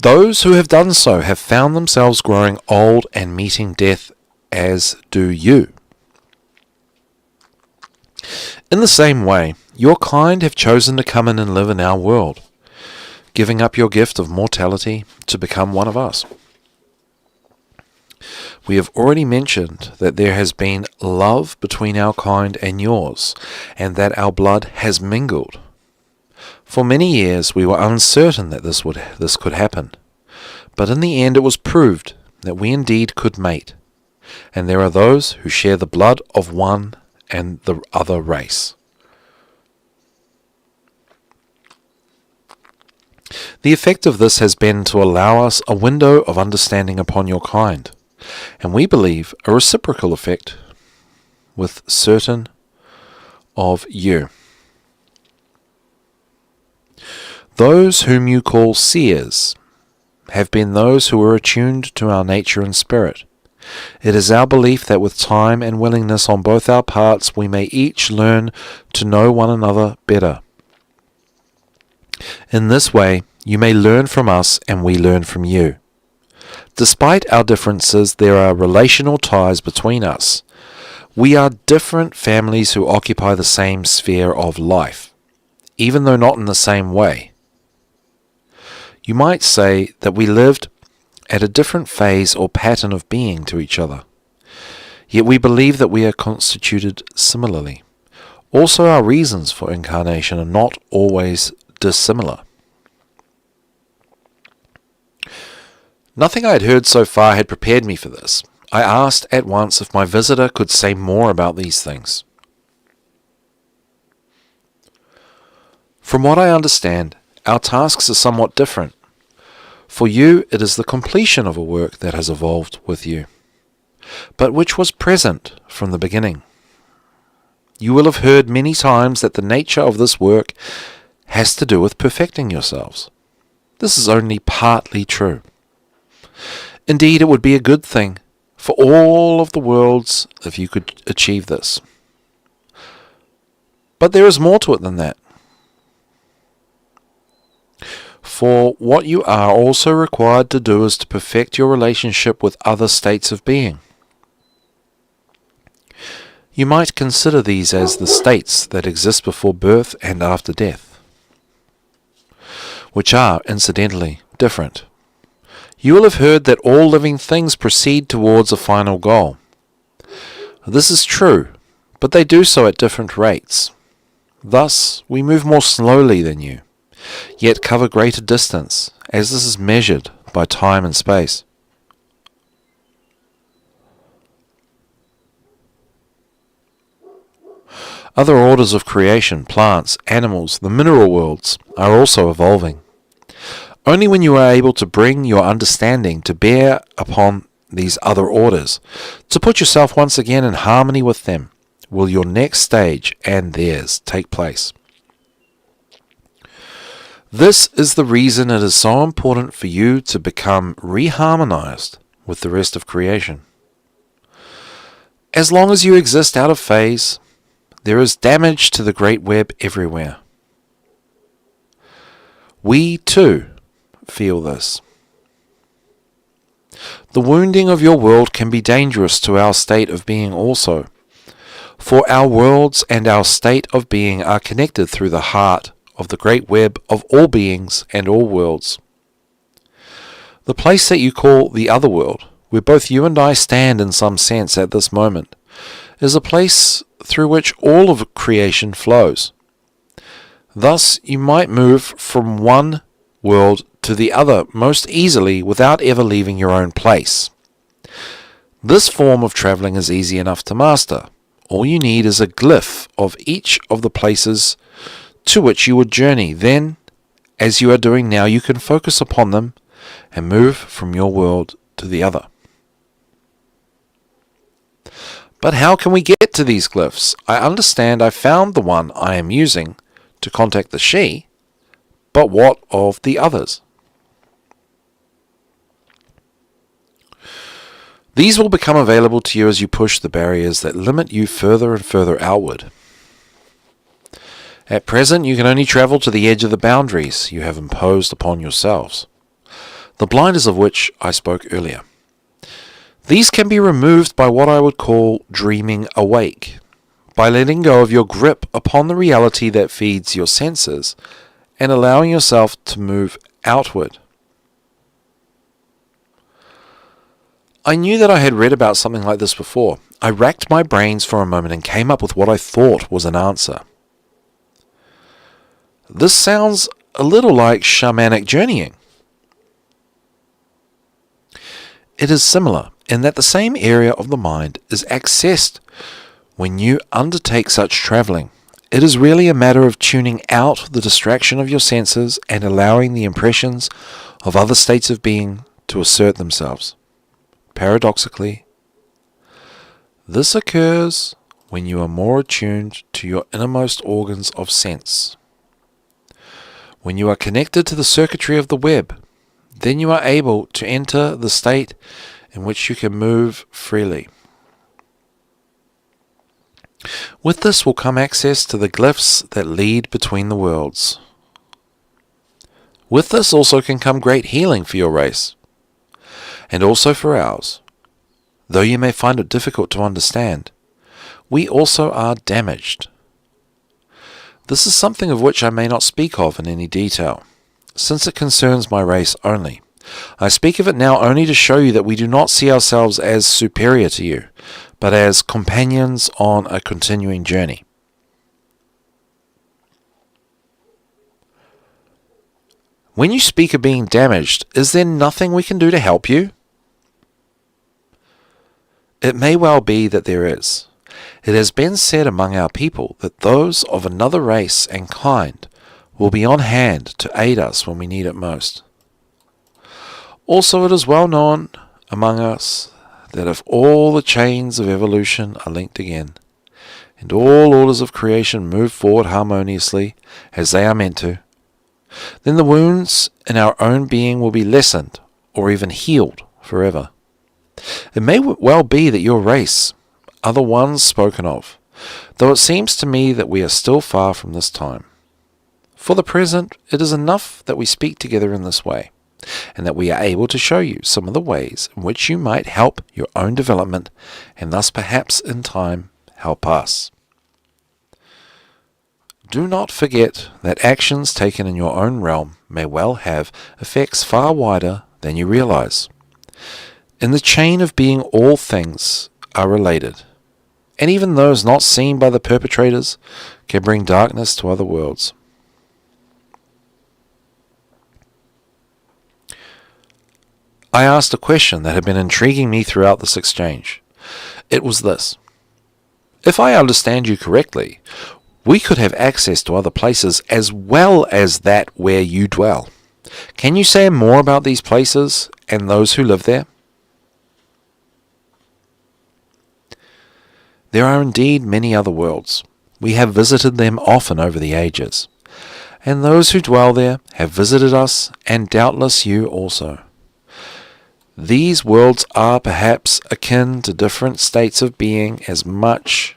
Those who have done so have found themselves growing old and meeting death, as do you. In the same way, your kind have chosen to come in and live in our world, giving up your gift of mortality to become one of us. We have already mentioned that there has been love between our kind and yours, and that our blood has mingled. For many years we were uncertain that this could happen, but in the end it was proved that we indeed could mate, and there are those who share the blood of one and the other race. The effect of this has been to allow us a window of understanding upon your kind, and we believe a reciprocal effect with certain of you. Those whom you call seers have been those who are attuned to our nature and spirit. It is our belief that with time and willingness on both our parts we may each learn to know one another better. In this way you may learn from us and we learn from you. Despite our differences, there are relational ties between us. We are different families who occupy the same sphere of life, even though not in the same way. You might say that we lived at a different phase or pattern of being to each other, yet we believe that we are constituted similarly. Also, our reasons for incarnation are not always dissimilar. Nothing I had heard so far had prepared me for this. I asked at once if my visitor could say more about these things. From what I understand, our tasks are somewhat different. For you, it is the completion of a work that has evolved with you, but which was present from the beginning. You will have heard many times that the nature of this work has to do with perfecting yourselves. This is only partly true. Indeed, it would be a good thing for all of the worlds if you could achieve this. But there is more to it than that. For what you are also required to do is to perfect your relationship with other states of being. You might consider these as the states that exist before birth and after death, which are, incidentally, different. You will have heard that all living things proceed towards a final goal. This is true, but they do so at different rates. Thus, we move more slowly than you, yet cover greater distance, as this is measured by time and space. Other orders of creation, plants, animals, the mineral worlds, are also evolving. Only when you are able to bring your understanding to bear upon these other orders, to put yourself once again in harmony with them, will your next stage and theirs take place. This is the reason it is so important for you to become reharmonized with the rest of creation. As long as you exist out of phase, there is damage to the great web everywhere. We, too, feel this. The wounding of your world can be dangerous to our state of being also, for our worlds and our state of being are connected through the heart of the great web of all beings and all worlds. The place that you call the Otherworld, where both you and I stand in some sense at this moment, is a place through which all of creation flows. Thus you might move from one world to the other most easily without ever leaving your own place. This form of travelling is easy enough to master. All you need is a glyph of each of the places to which you would journey. Then, as you are doing now, you can focus upon them and move from your world to the other. But how can we get to these glyphs? I understand I found the one I am using to contact the she, but what of the others? These will become available to you as you push the barriers that limit you further and further outward. At present, you can only travel to the edge of the boundaries you have imposed upon yourselves, the blinders of which I spoke earlier. These can be removed by what I would call dreaming awake, by letting go of your grip upon the reality that feeds your senses and allowing yourself to move outward. I knew that I had read about something like this before. I racked my brains for a moment and came up with what I thought was an answer. This sounds a little like shamanic journeying. It is similar in that the same area of the mind is accessed when you undertake such travelling. It is really a matter of tuning out the distraction of your senses and allowing the impressions of other states of being to assert themselves. Paradoxically, this occurs when you are more attuned to your innermost organs of sense. When you are connected to the circuitry of the web, then you are able to enter the state in which you can move freely. With this will come access to the glyphs that lead between the worlds. With this also can come great healing for your race, and also for ours. Though you may find it difficult to understand, we also are damaged. This is something of which I may not speak of in any detail, since it concerns my race only. I speak of it now only to show you that we do not see ourselves as superior to you, but as companions on a continuing journey. When you speak of being damaged, is there nothing we can do to help you? It may well be that there is. It has been said among our people that those of another race and kind will be on hand to aid us when we need it most. Also, it is well known among us that if all the chains of evolution are linked again, and all orders of creation move forward harmoniously as they are meant to, then the wounds in our own being will be lessened or even healed forever. It may well be that your race are the ones spoken of, though it seems to me that we are still far from this time. For the present, it is enough that we speak together in this way, and that we are able to show you some of the ways in which you might help your own development, and thus perhaps in time help us. Do not forget that actions taken in your own realm may well have effects far wider than you realize. In the chain of being, all things are related, and even those not seen by the perpetrators can bring darkness to other worlds. I asked a question that had been intriguing me throughout this exchange. It was this: if I understand you correctly, we could have access to other places as well as that where you dwell. Can you say more about these places and those who live there? There are indeed many other worlds. We have visited them often over the ages, and those who dwell there have visited us, and doubtless you also. These worlds are perhaps akin to different states of being as much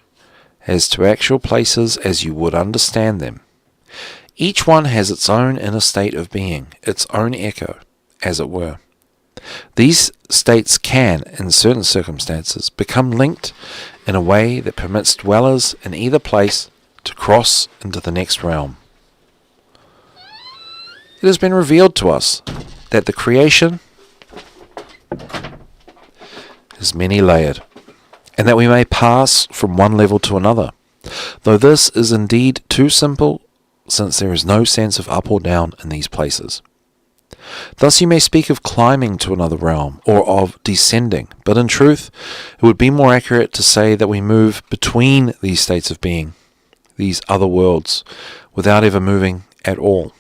as to actual places as you would understand them. Each one has its own inner state of being, its own echo, as it were. These states can, in certain circumstances, become linked in a way that permits dwellers in either place to cross into the next realm. It has been revealed to us that the creation is many-layered, and that we may pass from one level to another, though this is indeed too simple, since there is no sense of up or down in these places. Thus you may speak of climbing to another realm, or of descending, but in truth it would be more accurate to say that we move between these states of being, these other worlds, without ever moving at all.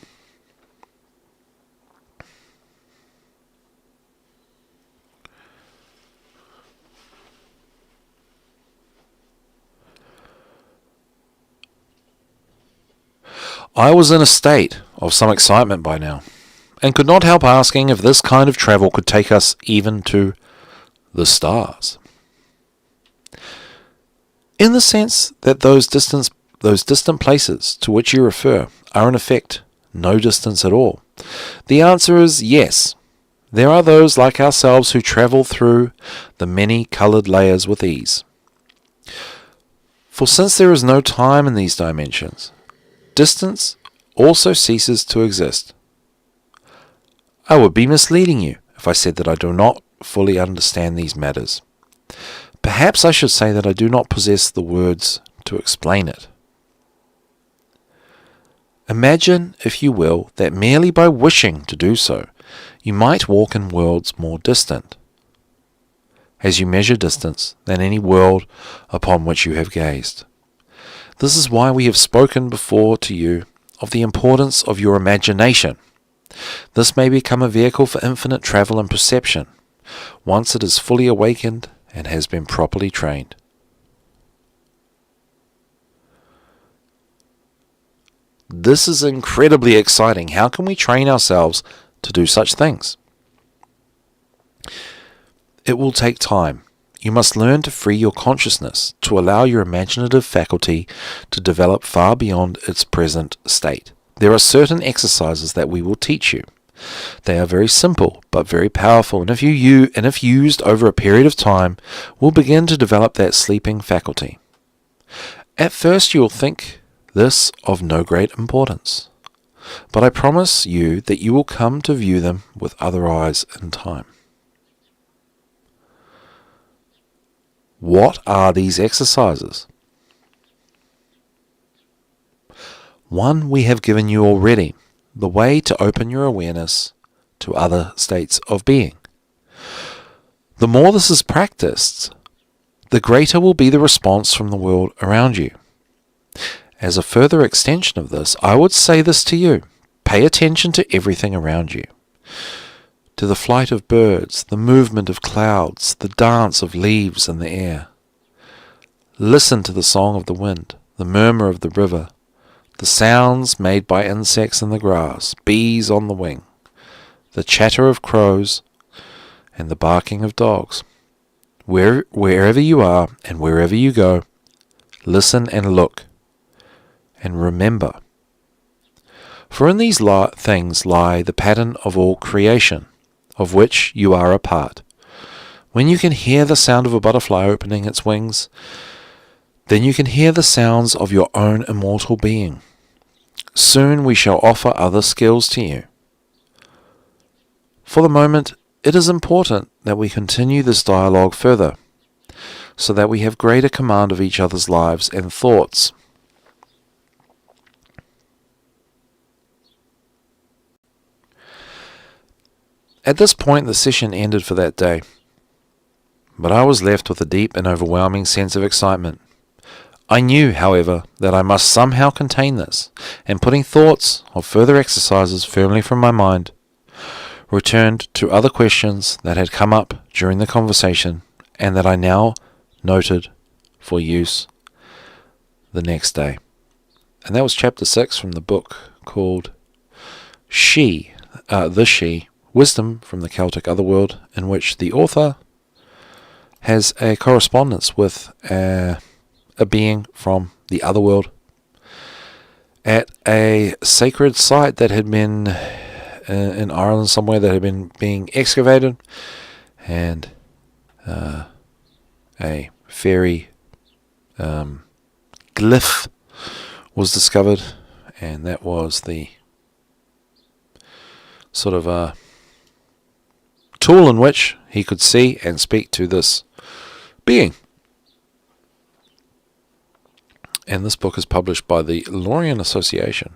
I was in a state of some excitement by now, and could not help asking if this kind of travel could take us even to the stars. In the sense that those distant places to which you refer are in effect no distance at all. The answer is yes. There are those like ourselves who travel through the many-coloured layers with ease. For since there is no time in these dimensions, distance also ceases to exist. I would be misleading you if I said that I do not fully understand these matters. Perhaps I should say that I do not possess the words to explain it. Imagine, if you will, that merely by wishing to do so, you might walk in worlds more distant, as you measure distance, than any world upon which you have gazed. This is why we have spoken before to you of the importance of your imagination. This may become a vehicle for infinite travel and perception, once it is fully awakened and has been properly trained. This is incredibly exciting. How can we train ourselves to do such things? It will take time. You must learn to free your consciousness, to allow your imaginative faculty to develop far beyond its present state. There are certain exercises that we will teach you. They are very simple, but very powerful, and if used over a period of time, will begin to develop that sleeping faculty. At first you will think this of no great importance, but I promise you that you will come to view them with other eyes in time. What are these exercises? One we have given you already, the way to open your awareness to other states of being. The more this is practiced, the greater will be the response from the world around you. As a further extension of this, I would say this to you: pay attention to everything around you, to the flight of birds, the movement of clouds, the dance of leaves in the air. Listen to the song of the wind, the murmur of the river, the sounds made by insects in the grass, bees on the wing, the chatter of crows, and the barking of dogs. Wherever you are and wherever you go, listen and look, and remember. For in these things lie the pattern of all creation, of which you are a part. When you can hear the sound of a butterfly opening its wings, then you can hear the sounds of your own immortal being. Soon we shall offer other skills to you. For the moment, it is important that we continue this dialogue further, so that we have greater command of each other's lives and thoughts. At this point, the session ended for that day, but I was left with a deep and overwhelming sense of excitement. I knew, however, that I must somehow contain this, and putting thoughts of further exercises firmly from my mind, returned to other questions that had come up during the conversation and that I now noted for use the next day. And that was chapter 6 from the book called The She, Wisdom from the Celtic Otherworld, in which the author has a correspondence with a being from the otherworld at a sacred site that had been in Ireland somewhere, that had been being excavated, and a fairy glyph was discovered, and that was the sort of a tool in which he could see and speak to this being. And this book is published by the Lorien Association.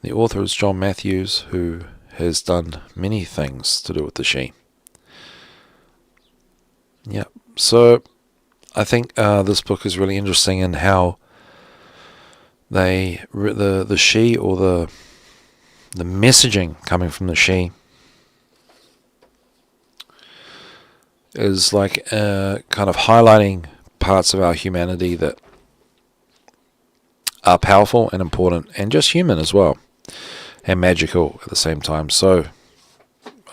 The author is John Matthews, who has done many things to do with the she. Yeah, so I think this book is really interesting in how the she, or the messaging coming from the she, is like kind of highlighting parts of our humanity that are powerful and important and just human as well, and magical at the same time. So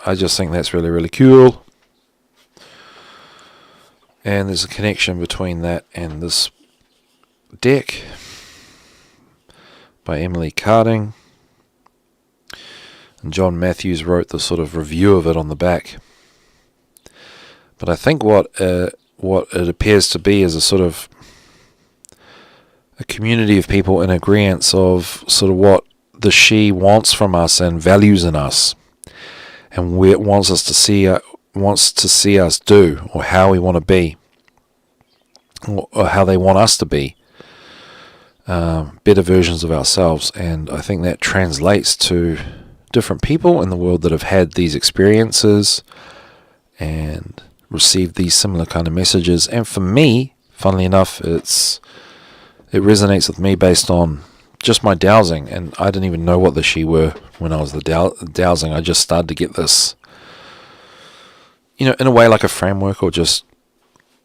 I just think that's really, really cool. And there's a connection between that and this deck by Emily Carding. And John Matthews wrote the sort of review of it on the back. But I think what it appears to be is a sort of a community of people in agreement of sort of what the she wants from us and values in us, and where it wants to see us do, or how we want to be, or how they want us to be, better versions of ourselves. And I think that translates to different people in the world that have had these experiences and received these similar kind of messages. And for me, funnily enough, it resonates with me based on just my dowsing, and I didn't even know what the she were when I was dowsing. I just started to get this, in a way like a framework, or just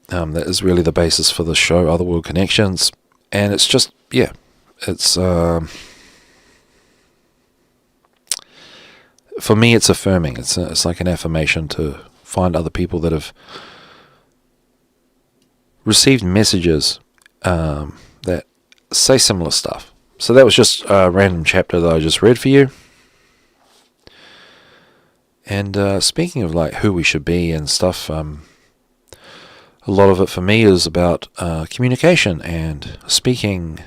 that is really the basis for the show, Otherworld Connections. And it's just, it's for me, it's affirming. It's like an affirmation to find other people that have received messages that say similar stuff. So that was just a random chapter that I just read for you. And speaking of like who we should be and stuff, a lot of it for me is about communication and speaking,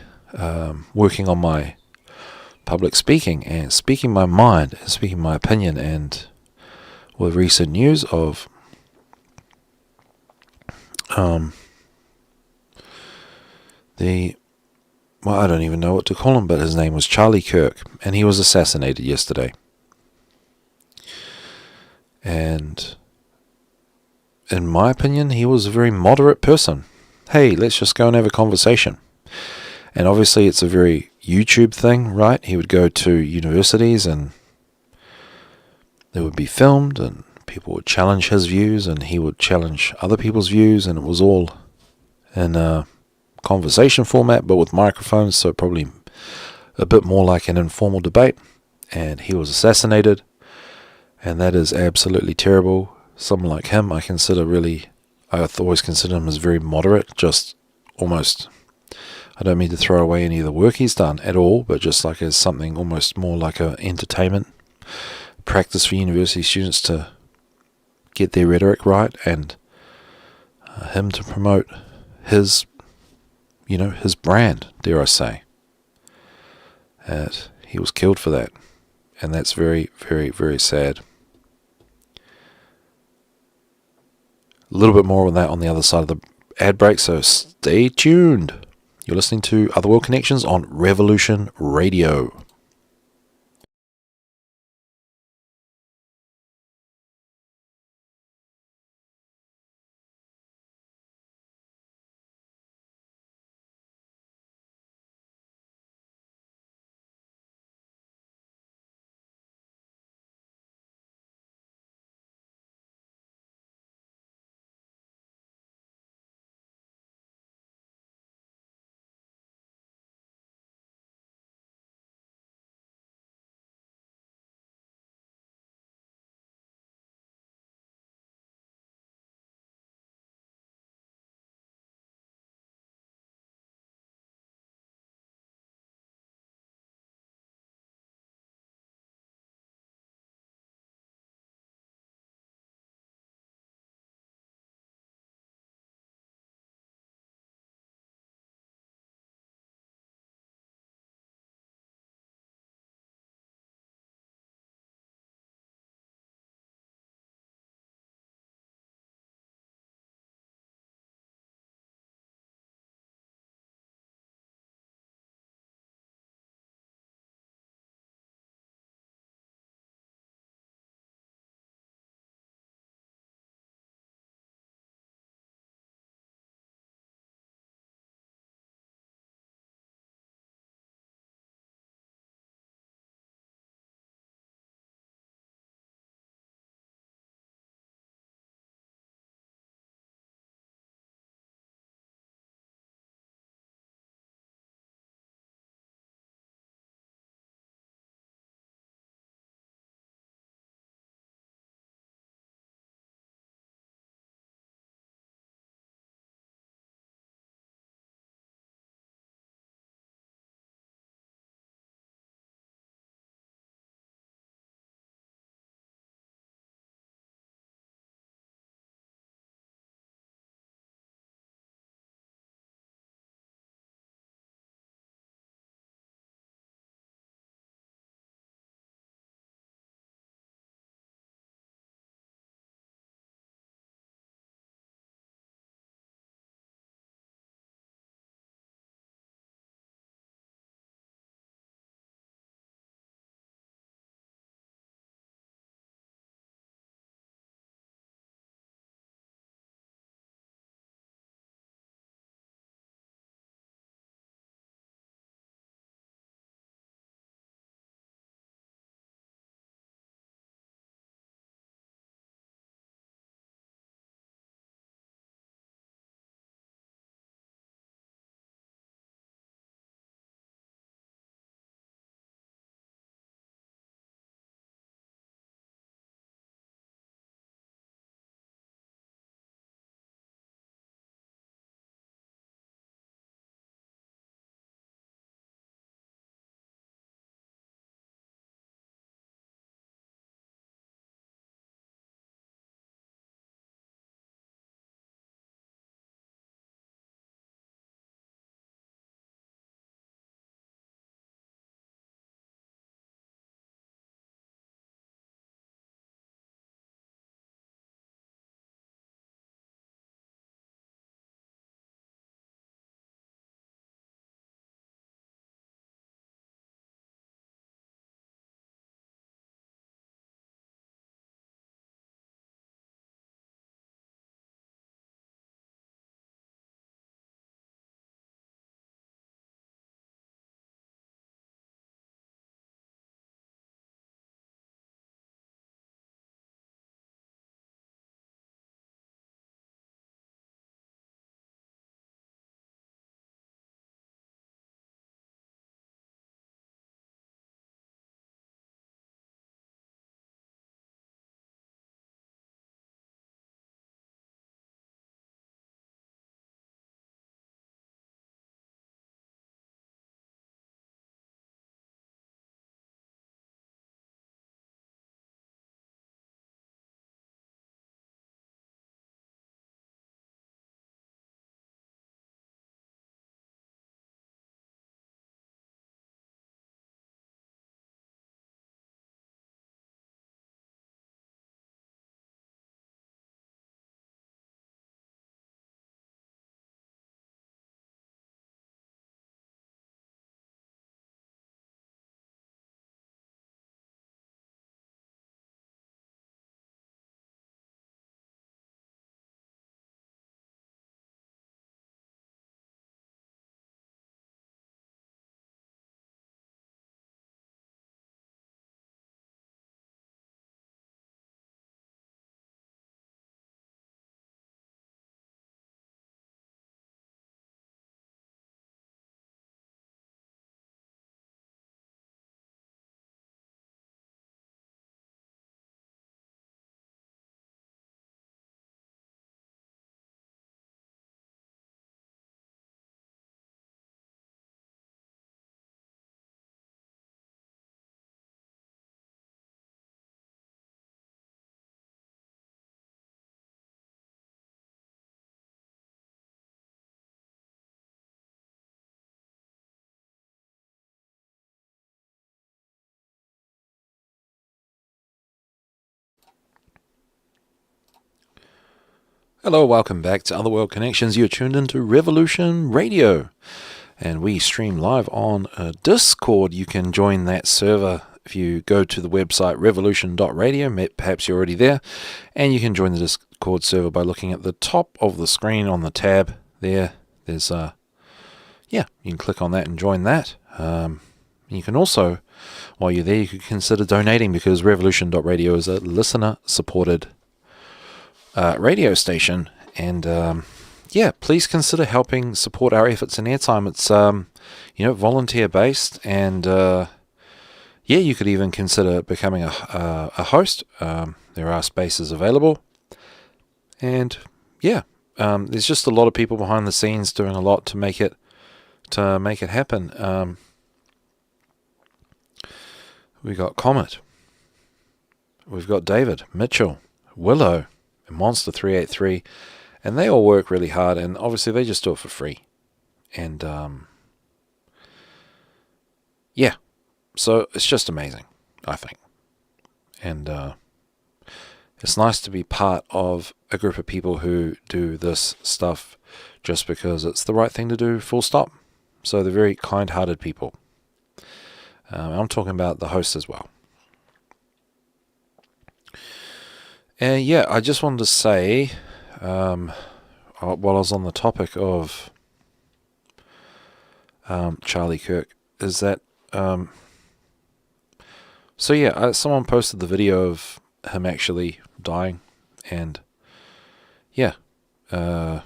working on my public speaking and speaking my mind and speaking my opinion. And with recent news of I don't even know what to call him, but his name was Charlie Kirk, and he was assassinated yesterday. And in my opinion, he was a very moderate person. Hey, let's just go and have a conversation. And obviously it's a very YouTube thing, right? He would go to universities and they would be filmed and people would challenge his views and he would challenge other people's views, and it was all in a conversation format but with microphones, so probably a bit more like an informal debate. And he was assassinated, and that is absolutely terrible. Someone like him, I always consider him as very moderate, just almost, I don't mean to throw away any of the work he's done at all, but just like as something almost more like a entertainment practice for university students to get their rhetoric right, and him to promote his, his brand, dare I say. He was killed for that, and that's very, very, very sad. A little bit more on that on the other side of the ad break, so stay tuned. You're listening to Otherworld Connections on Revolution Radio. Hello, welcome back to Otherworld Connections. You're tuned into Revolution Radio, and we stream live on Discord. You can join that server if you go to the website revolution.radio. Perhaps you're already there, and you can join the Discord server by looking at the top of the screen on the tab there. There's you can click on that and join that. You can also, while you're there, you could consider donating, because revolution.radio is a listener-supported radio station, and please consider helping support our efforts in airtime. It's volunteer based, and you could even consider becoming a host. There are spaces available, and there's just a lot of people behind the scenes doing a lot to make it happen. We got Comet, we've got David, Mitchell, Willow, Monster 383, and they all work really hard, and obviously they just do it for free. And so it's just amazing, I think. And it's nice to be part of a group of people who do this stuff just because it's the right thing to do, full stop. So they're very kind-hearted people. I'm talking about the hosts as well. And I just wanted to say, while I was on the topic of Charlie Kirk, is that someone posted the video of him actually dying, and I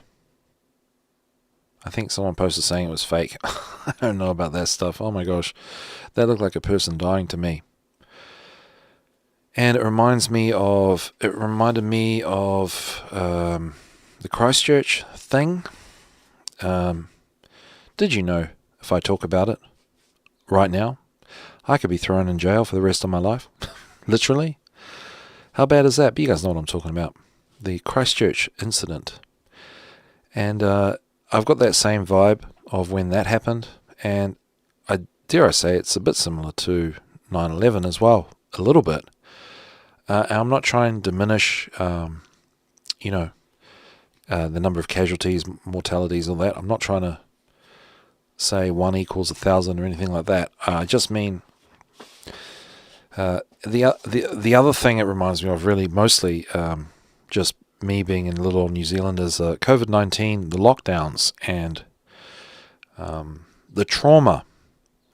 think someone posted saying it was fake. I don't know about that stuff. Oh my gosh, that looked like a person dying to me. And it reminded me of the Christchurch thing. Did you know, if I talk about it right now, I could be thrown in jail for the rest of my life? Literally. How bad is that? But you guys know what I'm talking about. The Christchurch incident. And I've got that same vibe of when that happened. And I dare I say it's a bit similar to 9/11 as well. A little bit. I'm not trying to diminish, the number of casualties, mortalities, all that. I'm not trying to say 1 equals 1,000 or anything like that. I just mean the other thing it reminds me of, really mostly just me being in little old New Zealand, is COVID-19, the lockdowns, and the trauma.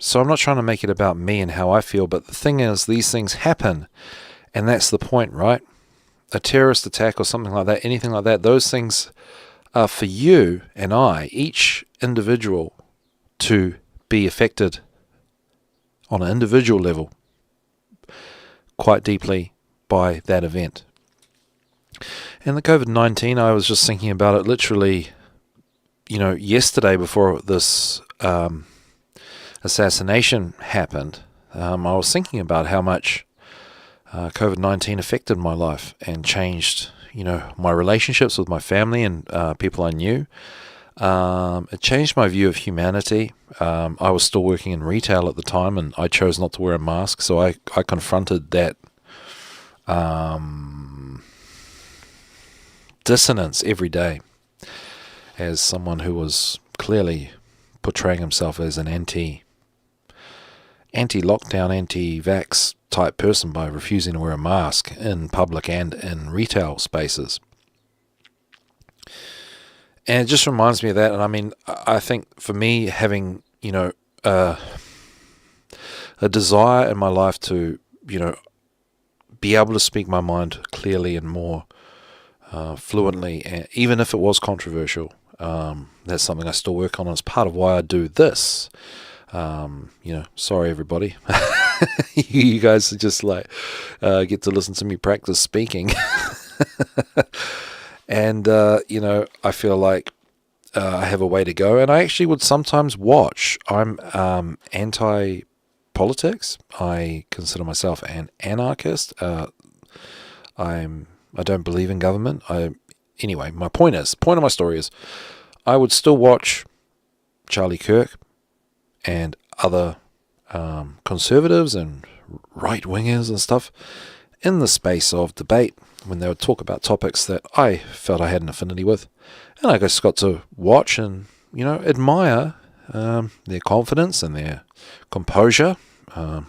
So I'm not trying to make it about me and how I feel, but the thing is, these things happen. And that's the point, right? A terrorist attack or something like that, anything like that, those things are for you and I, each individual, to be affected on an individual level quite deeply by that event. And the COVID-19, I was just thinking about it literally, yesterday before this assassination happened. I was thinking about how much COVID-19 affected my life and changed, my relationships with my family and people I knew. It changed my view of humanity. I was still working in retail at the time, and I chose not to wear a mask, so I confronted that dissonance every day as someone who was clearly portraying himself as an anti-lockdown, anti-vax type person by refusing to wear a mask in public and in retail spaces. And it just reminds me of that. And I mean, I think for me, having, a desire in my life to, be able to speak my mind clearly and more fluently, even if it was controversial, that's something I still work on. It's part of why I do this. Sorry everybody. You guys just get to listen to me practice speaking. And, I feel like I have a way to go, and I actually would sometimes watch. I'm anti-politics. I consider myself an anarchist. I don't believe in government. Anyway, my point of my story is, I would still watch Charlie Kirk and other conservatives and right-wingers and stuff in the space of debate when they would talk about topics that I felt I had an affinity with. And I just got to watch and, admire their confidence and their composure in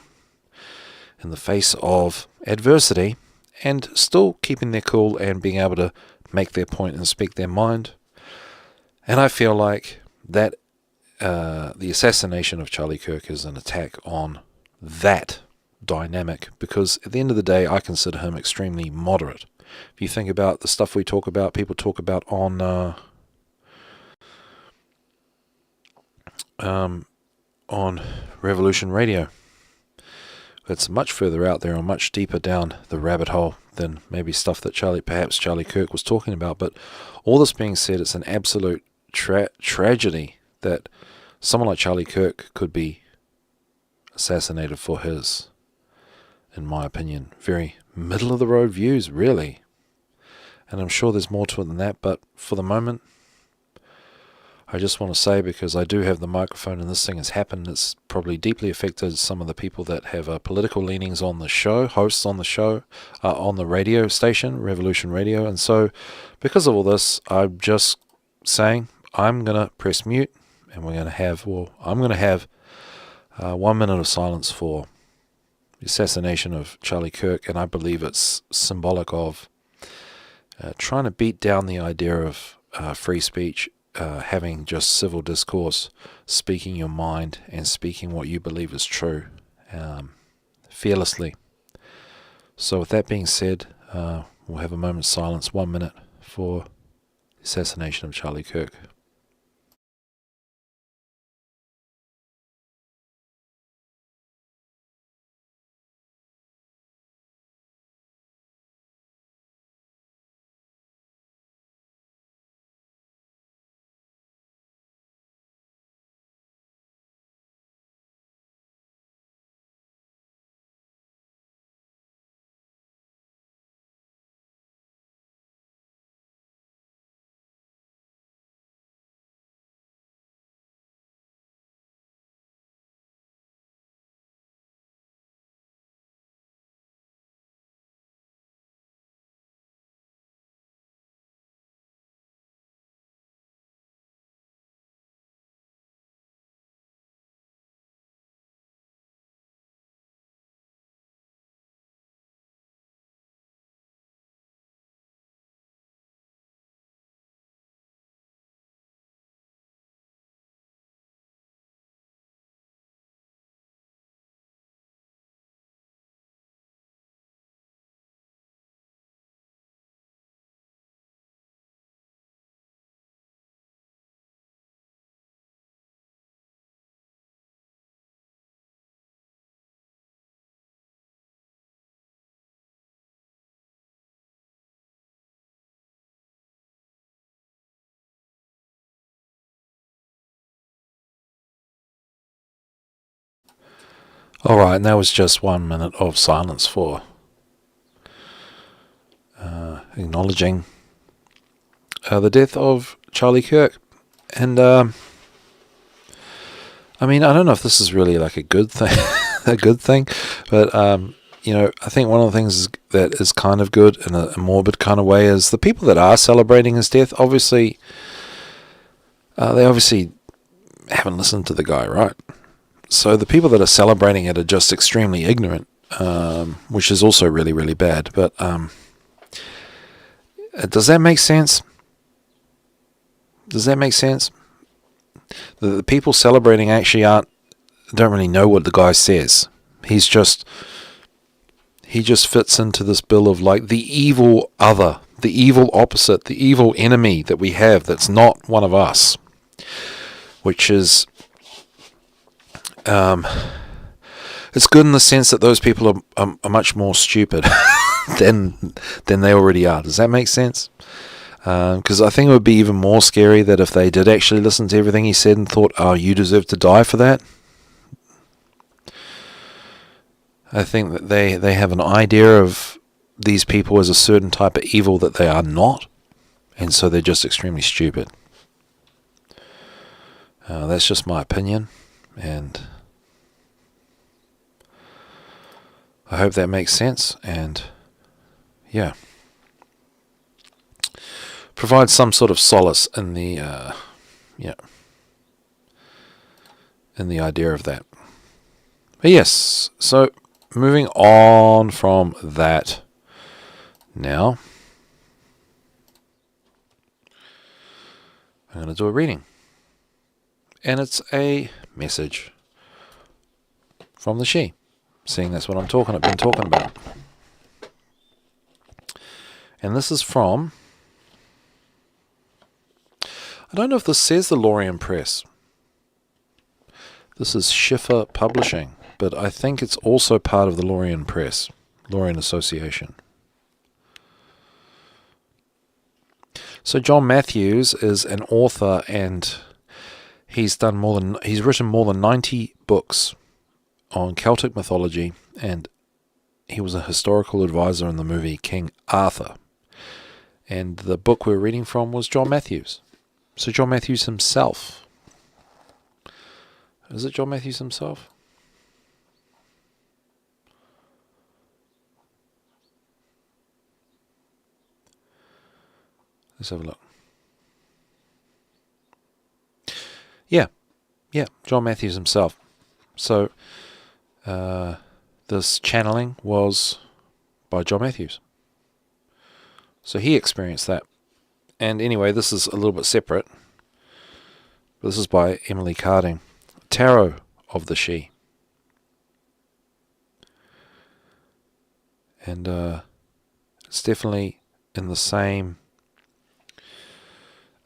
the face of adversity, and still keeping their cool and being able to make their point and speak their mind. And I feel like that the assassination of Charlie Kirk is an attack on that dynamic, because at the end of the day, I consider him extremely moderate. If you think about the stuff we talk about, people talk about on Revolution Radio, it's much further out there and much deeper down the rabbit hole than maybe stuff that perhaps Charlie Kirk was talking about. But all this being said, it's an absolute tragedy that someone like Charlie Kirk could be assassinated for his, in my opinion, very middle-of-the-road views, really. And I'm sure there's more to it than that, but for the moment, I just want to say, because I do have the microphone and this thing has happened, it's probably deeply affected some of the people that have political leanings on the show, hosts on the show, on the radio station, Revolution Radio. And so, because of all this, I'm just saying I'm going to press mute, and I'm going to have 1 minute of silence for the assassination of Charlie Kirk, and I believe it's symbolic of trying to beat down the idea of free speech, having just civil discourse, speaking your mind and speaking what you believe is true, fearlessly. So with that being said, we'll have a moment's silence, 1 minute, for the assassination of Charlie Kirk. Alright, and that was just 1 minute of silence for acknowledging the death of Charlie Kirk. And I mean, I don't know if this is really like a good thing, but I think one of the things that is kind of good in a morbid kind of way is the people that are celebrating his death, obviously, they obviously haven't listened to the guy, right? So the people that are celebrating it are just extremely ignorant, which is also really, really bad. But does that make sense? Does that make sense? The people celebrating actually don't really know what the guy says. He just fits into this bill of like the evil other, the evil opposite, the evil enemy that we have that's not one of us, which is it's good in the sense that those people are much more stupid than they already are. Does that make sense? Because I think it would be even more scary that if they did actually listen to everything he said and thought, oh, you deserve to die for that. I think that they have an idea of these people as a certain type of evil that they are not, and so they're just extremely stupid. That's just my opinion, and I hope that makes sense. And yeah, provides some sort of solace in the in the idea of that. But yes, so moving on from that now, I'm going to do a reading. And it's a message from the she, seeing that's what I've been talking about. And this is from, I don't know if this says the Lorien Press. This is Schiffer Publishing, but I think it's also part of the Lorien Press, Lorien Association. So John Matthews is an author, and he's written more than 90 books on Celtic mythology, and he was a historical advisor in the movie King Arthur. And the book we're reading from was John Matthews. So John Matthews himself. Is it John Matthews himself? Let's have a look. Yeah, John Matthews himself. So this channeling was by John Matthews. So he experienced that. And anyway, this is a little bit separate. This is by Emily Carding. Tarot of the She. And it's definitely in the same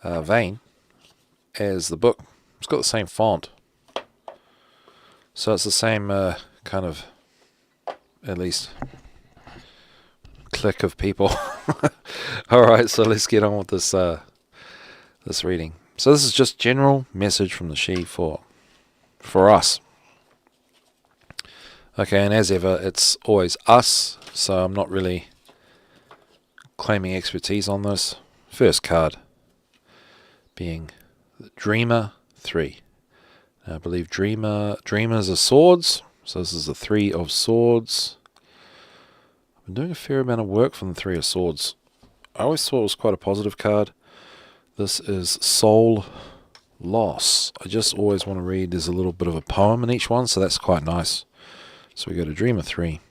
vein as the book. It's got the same font. So it's the same kind of, at least, clique of people. Alright, so let's get on with this this reading. So this is just general message from the she for us. Okay, and as ever, it's always us, so I'm not really claiming expertise on this. First card being Dreamer 3. Now, I believe Dreamers are swords, so this is the 3 of Swords. I've been doing a fair amount of work from the 3 of Swords. I always thought it was quite a positive card. This is Soul Loss. I just always want to read, there's a little bit of a poem in each one, so that's quite nice. So we go to Dreamer 3.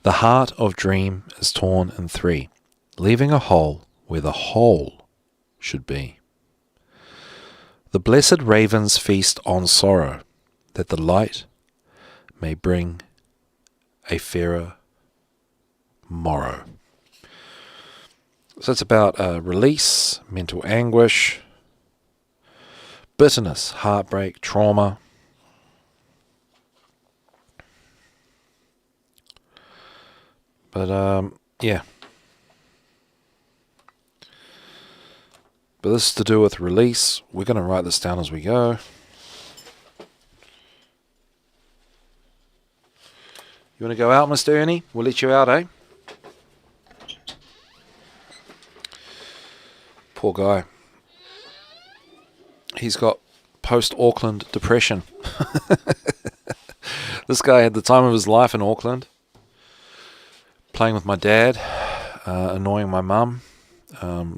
The heart of dream is torn in 3, leaving a hole where the whole should be. The blessed ravens feast on sorrow, that the light may bring a fairer morrow. So it's about release, mental anguish, bitterness, heartbreak, trauma. But yeah. But this is to do with release. We're going to write this down as we go. You want to go out, Mr. Ernie? We'll let you out, eh? Poor guy. He's got post-Auckland depression. This guy had the time of his life in Auckland. Playing with my dad. Annoying my mum.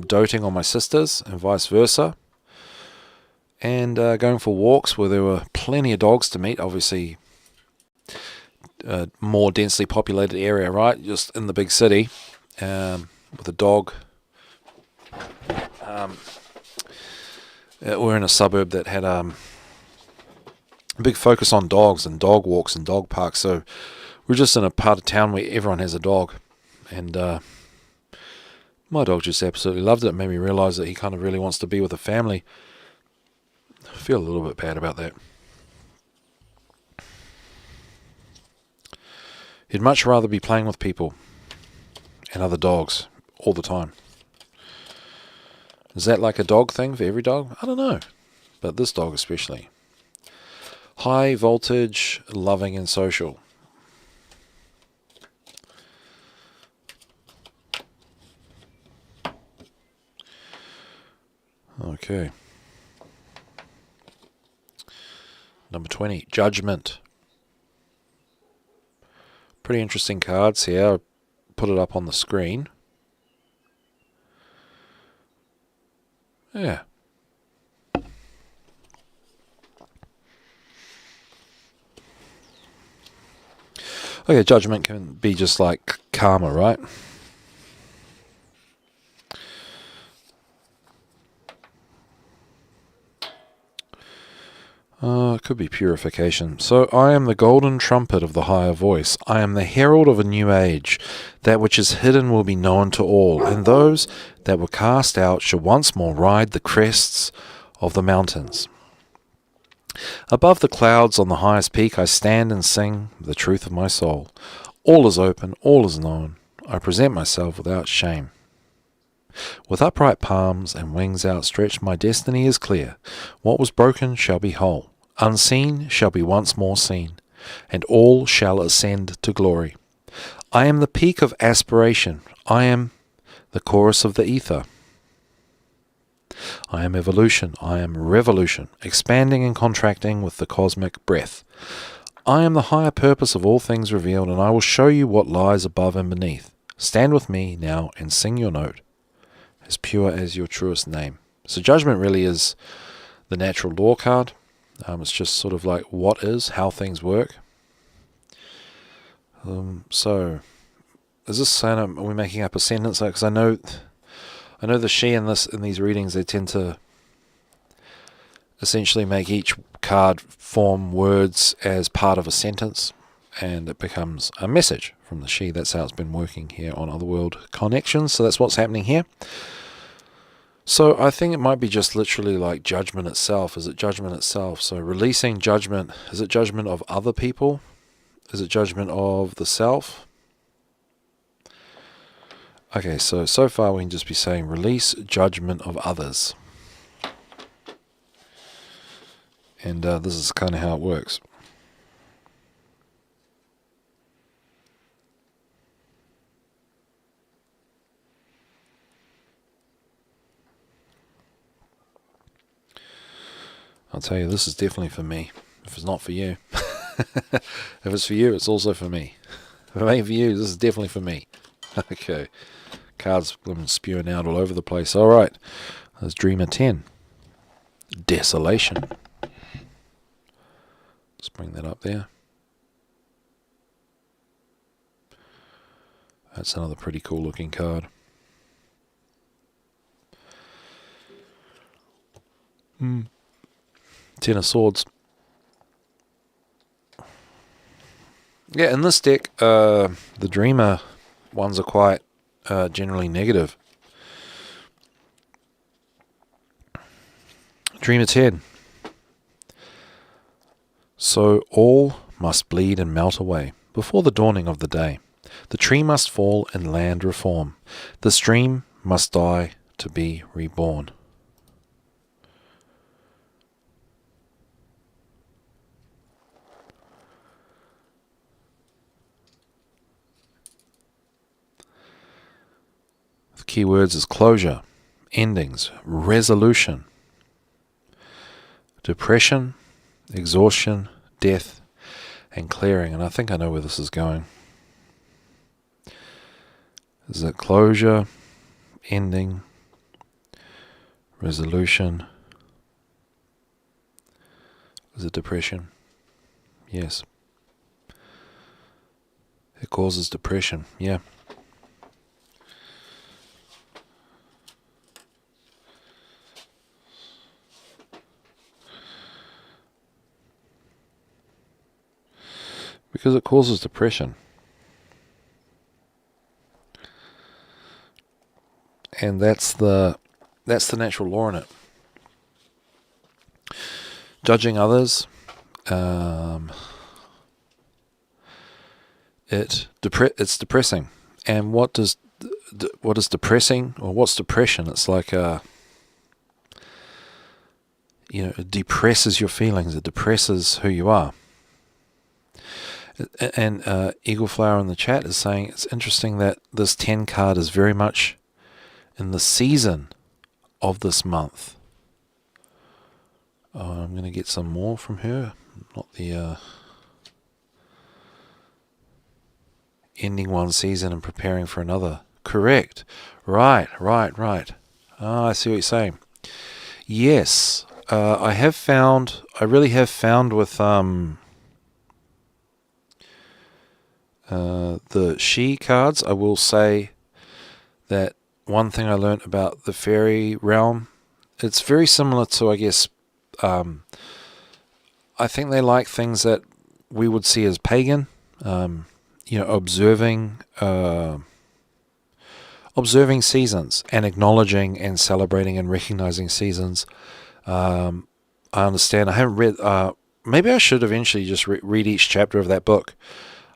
Doting on my sisters and vice versa. And going for walks where there were plenty of dogs to meet. Obviously, more densely populated area, right? Just in the big city. With a dog. We're in a suburb that had a big focus on dogs and dog walks and dog parks. So we're just in a part of town where everyone has a dog. And my dog just absolutely loved it. It made me realise that he kind of really wants to be with a family. I feel a little bit bad about that. He'd much rather be playing with people and other dogs all the time. Is that like a dog thing for every dog? I don't know. But this dog especially. High voltage, loving and social. Okay. Number 20, Judgment. Pretty interesting cards here. I'll put it up on the screen. Yeah. Okay, judgment can be just like karma, right? It could be purification. So I am the golden trumpet of the higher voice. I am the herald of a new age. That which is hidden will be known to all, and those that were cast out shall once more ride the crests of the mountains. Above the clouds on the highest peak I stand and sing the truth of my soul. All is open, all is known. I present myself without shame. With upright palms and wings outstretched, my destiny is clear. What was broken shall be whole. Unseen shall be once more seen, and all shall ascend to glory. I am the peak of aspiration. I am the chorus of the ether. I am evolution. I am revolution, expanding and contracting with the cosmic breath. I am the higher purpose of all things revealed, and I will show you what lies above and beneath. Stand with me now and sing your note, as pure as your truest name. So judgment really is the natural law card. It's just sort of like what is, how things work. So, is this saying, are we making up a sentence? Because I know the she in these readings, they tend to essentially make each card form words as part of a sentence, and it becomes a message from the she. That's how it's been working here on Otherworld Connections. So that's what's happening here. So I think it might be just literally like judgment itself. Is it judgment itself? So releasing judgment, is it judgment of other people? Is it judgment of the self? Okay, so far we can just be saying release judgment of others. And this is kind of how it works. I'll tell you, this is definitely for me. If it's not for you. If it's for you, it's also for me. If it ain't for you, this is definitely for me. Okay. Cards spewing out all over the place. Alright. There's Dreamer 10. Desolation. Let's bring that up there. That's another pretty cool looking card. Ten of Swords. Yeah, in this deck, the Dreamer ones are quite generally negative. Dreamer 10. So all must bleed and melt away before the dawning of the day. The tree must fall and land reform. The stream must die to be reborn. The key words is closure, endings, resolution, depression, exhaustion, death, and clearing. And I think I know where this is going. Is it closure, ending, resolution? Is it depression? Yes. It causes depression, yeah. Because it causes depression. And that's the natural law in it. Judging others, it's depressing. And what is depressing, or what's depression? It's like it depresses your feelings. It depresses who you are. And Eagle Flower in the chat is saying it's interesting that this 10 card is very much in the season of this month. I'm going to get some more from her. Not the ending one season and preparing for another. Correct. Right. I see what you're saying. Yes, I really have found with the she cards, I will say that one thing I learnt about the fairy realm, it's very similar to, I guess, I think they like things that we would see as pagan, observing seasons and acknowledging and celebrating and recognizing seasons. I understand. I haven't read. Maybe I should eventually just read each chapter of that book.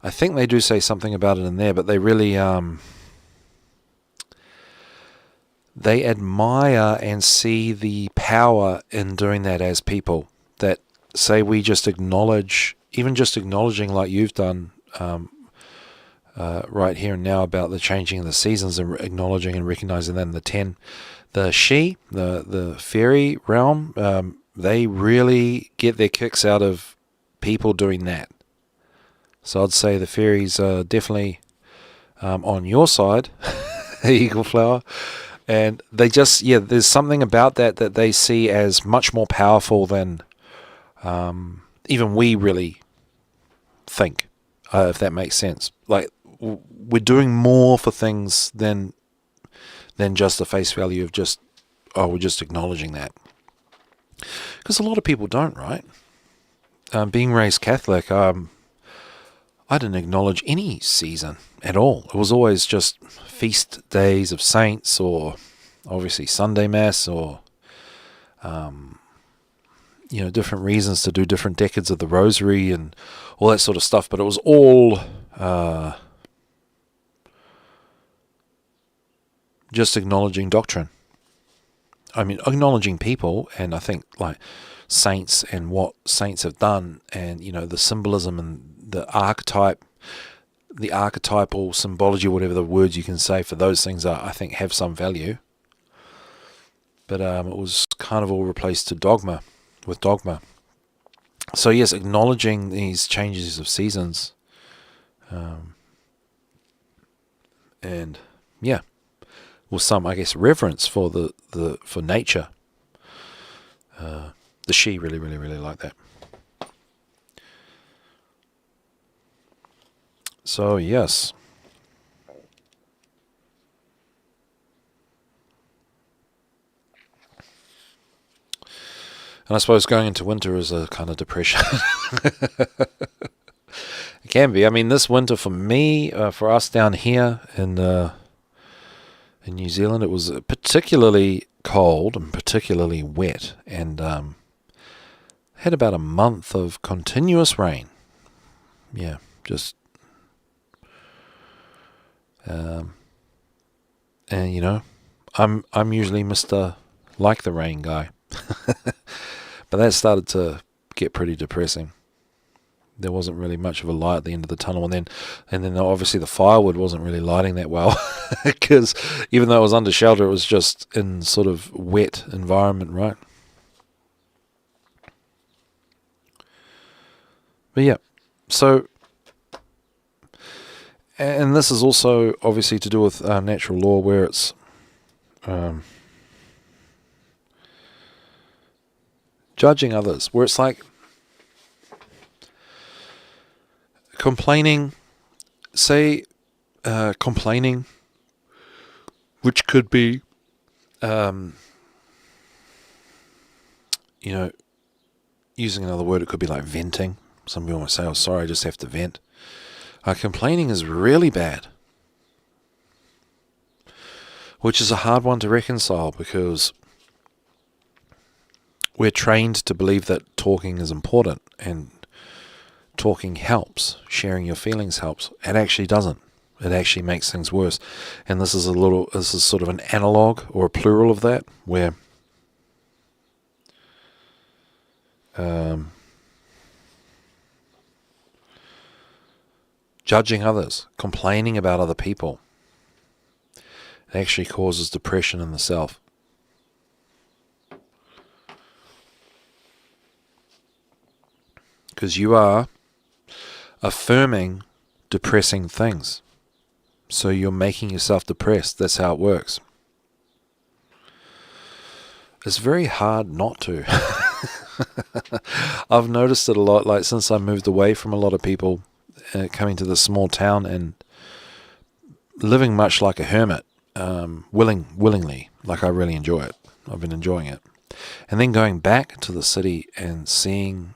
I think they do say something about it in there, but they really they admire and see the power in doing that as people. That say we just acknowledge, even just acknowledging like you've done right here and now about the changing of the seasons and acknowledging and recognizing that in the fairy realm, they really get their kicks out of people doing that. So I'd say the fairies are definitely on your side, Eagle Flower. And they just, there's something about that they see as much more powerful than even we really think, if that makes sense. Like, we're doing more for things than just the face value of just, we're just acknowledging that. Because a lot of people don't, right? Being raised Catholic, I didn't acknowledge any season at all. It was always just feast days of saints, or obviously Sunday Mass, or different reasons to do different decades of the Rosary and all that sort of stuff. But it was all just acknowledging doctrine. I mean, acknowledging people, and I think like saints and what saints have done, and the symbolism and the archetypal symbology, whatever the words you can say for those things are, I think have some value. But it was kind of all replaced with dogma. So yes, acknowledging these changes of seasons, and with some, I guess, reverence for for nature. The she really, really, really like that. So yes. And I suppose going into winter is a kind of depression. It can be. I mean, this winter for me, for us down here in New Zealand, it was particularly cold and particularly wet, and had about a month of continuous rain. Yeah, just and I'm usually Mr. Like the Rain guy. But that started to get pretty depressing. There wasn't really much of a light at the end of the tunnel, and then obviously the firewood wasn't really lighting that well, because even though it was under shelter, it was just in sort of wet environment, right? But yeah, so, and this is also obviously to do with natural law, where it's judging others, where it's like complaining, which could be, using another word, it could be like venting. Some people might say, "Oh, sorry, I just have to vent." Complaining is really bad, which is a hard one to reconcile, because we're trained to believe that talking is important and talking helps, sharing your feelings helps. It actually doesn't. It actually makes things worse. And this is sort of an analog or a plural of that, where judging others, complaining about other people, it actually causes depression in the self. Because you are affirming depressing things. So you're making yourself depressed. That's how it works. it's very hard not to. I've noticed it a lot, like since I moved away from a lot of people, coming to this small town and living much like a hermit, willingly, like I really enjoy it. I've been enjoying it. And then going back to the city and seeing,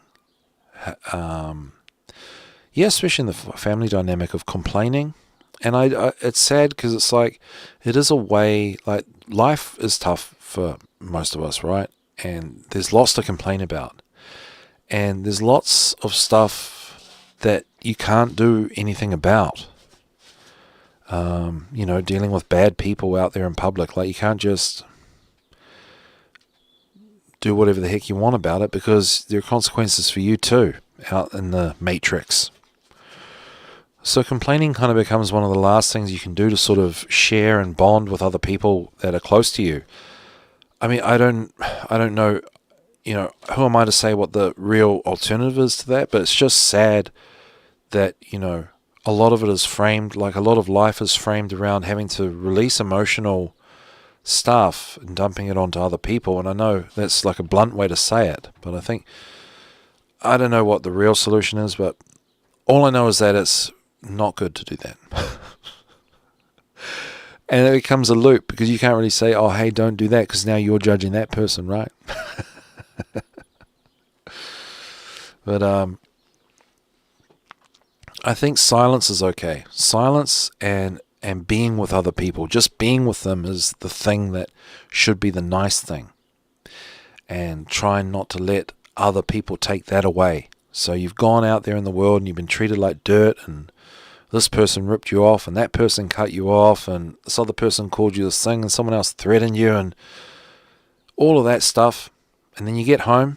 especially in the family dynamic of complaining. And it's sad because it's like, it is a way, like life is tough for most of us, right? And there's lots to complain about. And there's lots of stuff that you can't do anything about. Dealing with bad people out there in public. Like, you can't just do whatever the heck you want about it, because there are consequences for you too out in the matrix. So complaining kind of becomes one of the last things you can do to sort of share and bond with other people that are close to you. I mean, I don't know, who am I to say what the real alternative is to that? But it's just sad that, a lot of it is framed, like a lot of life is framed around having to release emotional stuff and dumping it onto other people. And I know that's like a blunt way to say it, but I don't know what the real solution is, but all I know is that it's not good to do that. And it becomes a loop, because you can't really say, oh, hey, don't do that, because now you're judging that person, right? But I think silence is okay. Silence and being with other people, just being with them, is the thing that should be the nice thing. And trying not to let other people take that away. So you've gone out there in the world and you've been treated like dirt, and this person ripped you off, and that person cut you off, and this other person called you this thing, and someone else threatened you, and all of that stuff. And then you get home,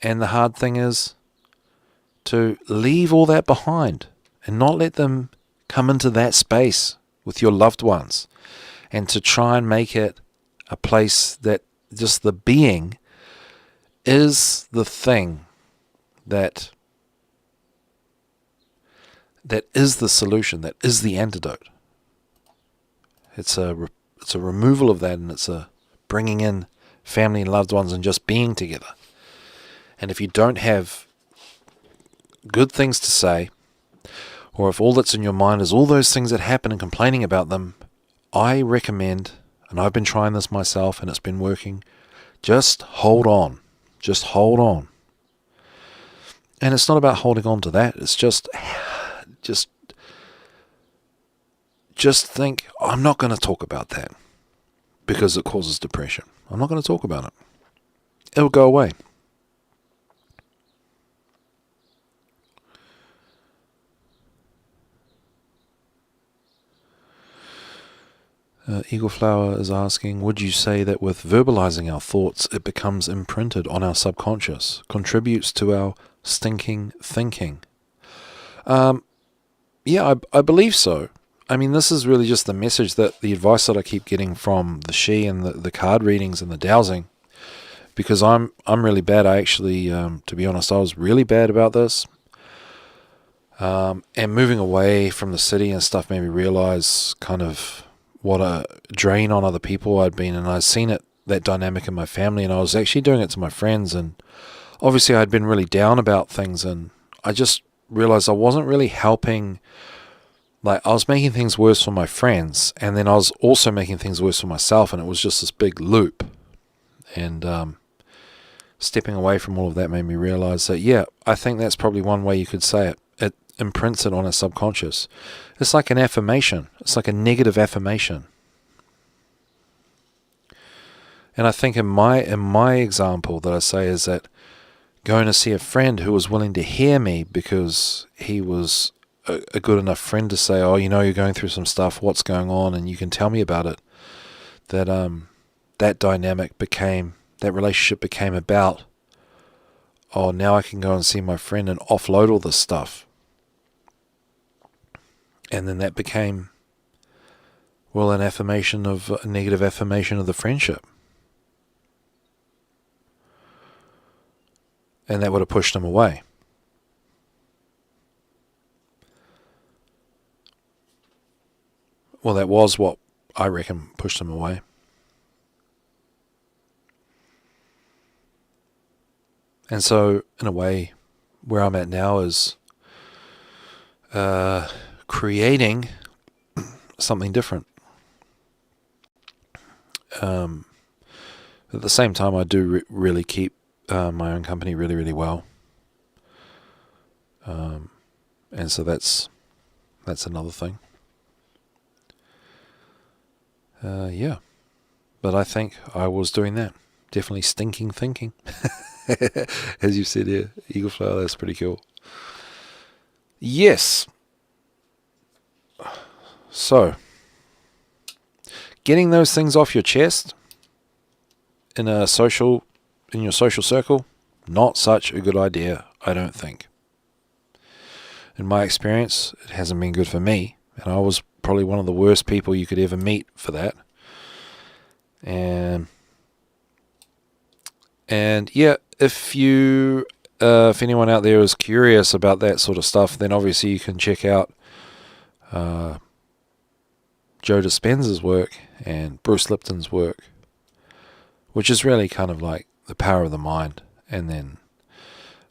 and the hard thing is to leave all that behind and not let them come into that space with your loved ones, and to try and make it a place that just the being is the thing that is the solution, that is the antidote. It's a removal of that, and it's a bringing in family and loved ones and just being together. And if you don't have good things to say, or if all that's in your mind is all those things that happen and complaining about them, I recommend, and I've been trying this myself and it's been working, just hold on. Just hold on. And it's not about holding on to that. It's just think, I'm not going to talk about that because it causes depression. I'm not going to talk about it. It'll go away. Eagle Flower is asking, would you say that with verbalizing our thoughts, it becomes imprinted on our subconscious, contributes to our stinking thinking? Yeah, I believe so. I mean, this is really just the message, that the advice that I keep getting from the She and the card readings and the dowsing, because I'm really bad. I actually, to be honest, I was really bad about this. And moving away from the city and stuff made me realize kind of what a drain on other people I'd been, and I'd seen that dynamic in my family, and I was actually doing it to my friends, and obviously I'd been really down about things, and I just realized I wasn't really helping. Like, I was making things worse for my friends, and then I was also making things worse for myself, and it was just this big loop. And stepping away from all of that made me realize that, yeah, I think that's probably one way you could say it. It imprints it on a subconscious. It's like an affirmation. It's like a negative affirmation. And I think in my example that I say is that going to see a friend who was willing to hear me, because he was a good enough friend to say, oh, you're going through some stuff, what's going on, and you can tell me about it, that that dynamic became, that relationship became about, oh, now I can go and see my friend and offload all this stuff. And then that became, well, a negative affirmation of the friendship. And that would have pushed him away. Well, that was what I reckon pushed him away. And so, in a way, where I'm at now is creating something different. At the same time, I do really keep my own company really, really well. And so that's another thing. Yeah. But I think I was doing that. Definitely stinking thinking. As you said here, Eagle Flower, that's pretty cool. Yes. So, getting those things off your chest in your social circle, not such a good idea, I don't think. In my experience, it hasn't been good for me, and I was probably one of the worst people you could ever meet for that. And yeah, if anyone out there is curious about that sort of stuff, then obviously you can check out Joe Dispenza's work and Bruce Lipton's work, which is really kind of like the power of the mind. And then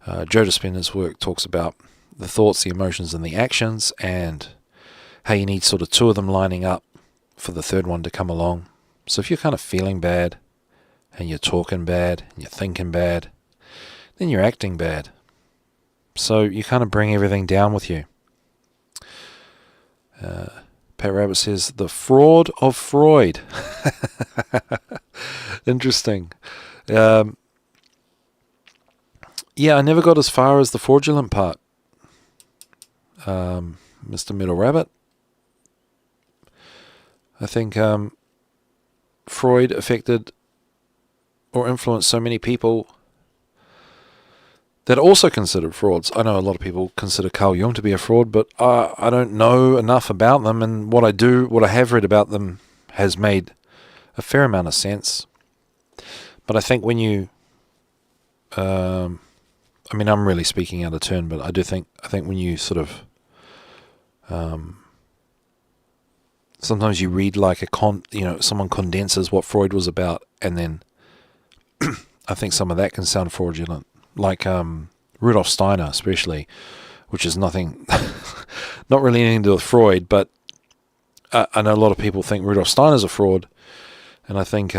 Joe Dispenza's work talks about the thoughts, the emotions, and the actions, and how you need sort of two of them lining up for the third one to come along. So if you're kind of feeling bad, and you're talking bad, and you're thinking bad, then you're acting bad. So you kind of bring everything down with you. Pat Rabbit says, the fraud of Freud. Interesting. Yeah, I never got as far as the fraudulent part. Mr. Middle Rabbit. I think Freud affected or influenced so many people that are also considered frauds. I know a lot of people consider Carl Jung to be a fraud, but I don't know enough about them, and what I have read about them has made a fair amount of sense. But I think when you, I'm really speaking out of turn, but I think when you sort of, sometimes you read like someone condenses what Freud was about, and then I think some of that can sound fraudulent, like Rudolf Steiner especially, which is nothing, not really anything to do with Freud, but I know a lot of people think Rudolf Steiner's a fraud, and I think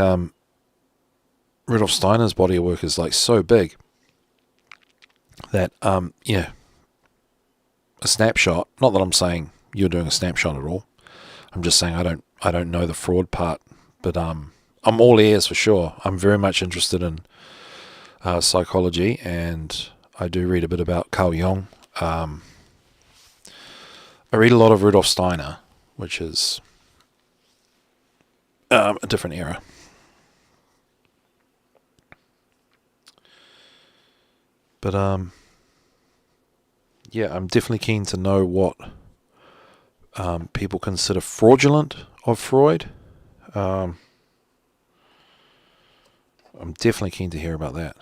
Rudolf Steiner's body of work is like so big that a snapshot, not that I'm saying you're doing a snapshot at all, I'm just saying I don't know the fraud part, but I'm all ears for sure. I'm very much interested in psychology, and I do read a bit about Carl Jung. I read a lot of Rudolf Steiner, which is a different era. But yeah, I'm definitely keen to know what people consider fraudulent of Freud. I'm definitely keen to hear about that.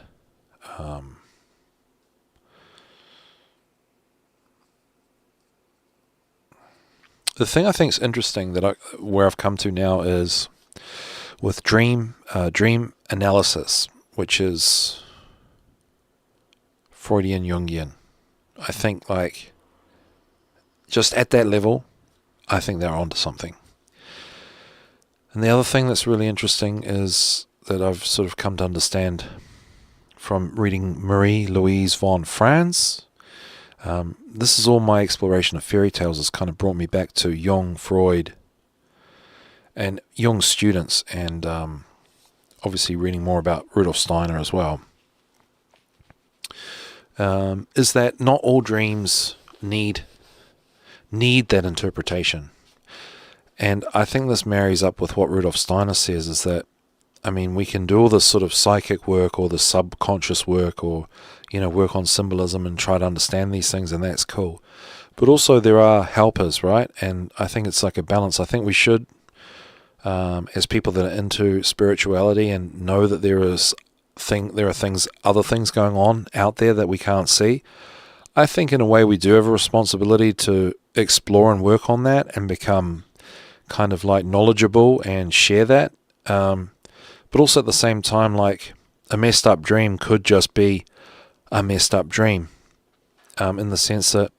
The thing I think is interesting where I've come to now is with dream analysis, which is Freudian Jungian. I think like just at that level, I think they're onto something. And the other thing that's really interesting is that I've sort of come to understand from reading Marie-Louise von Franz. This is all my exploration of fairy tales has kind of brought me back to Jung, Freud, and Jung's students, and obviously reading more about Rudolf Steiner as well. Is that not all dreams need that interpretation. And I think this marries up with what Rudolf Steiner says, is that, we can do all this sort of psychic work or the subconscious work or, work on symbolism and try to understand these things, and that's cool. But also there are helpers, right? And I think it's like a balance. I think we should, as people that are into spirituality and know that there are other things going on out there that we can't see, I think in a way we do have a responsibility to explore and work on that and become kind of like knowledgeable and share that. But also at the same time, like a messed up dream could just be a messed up dream, in the sense that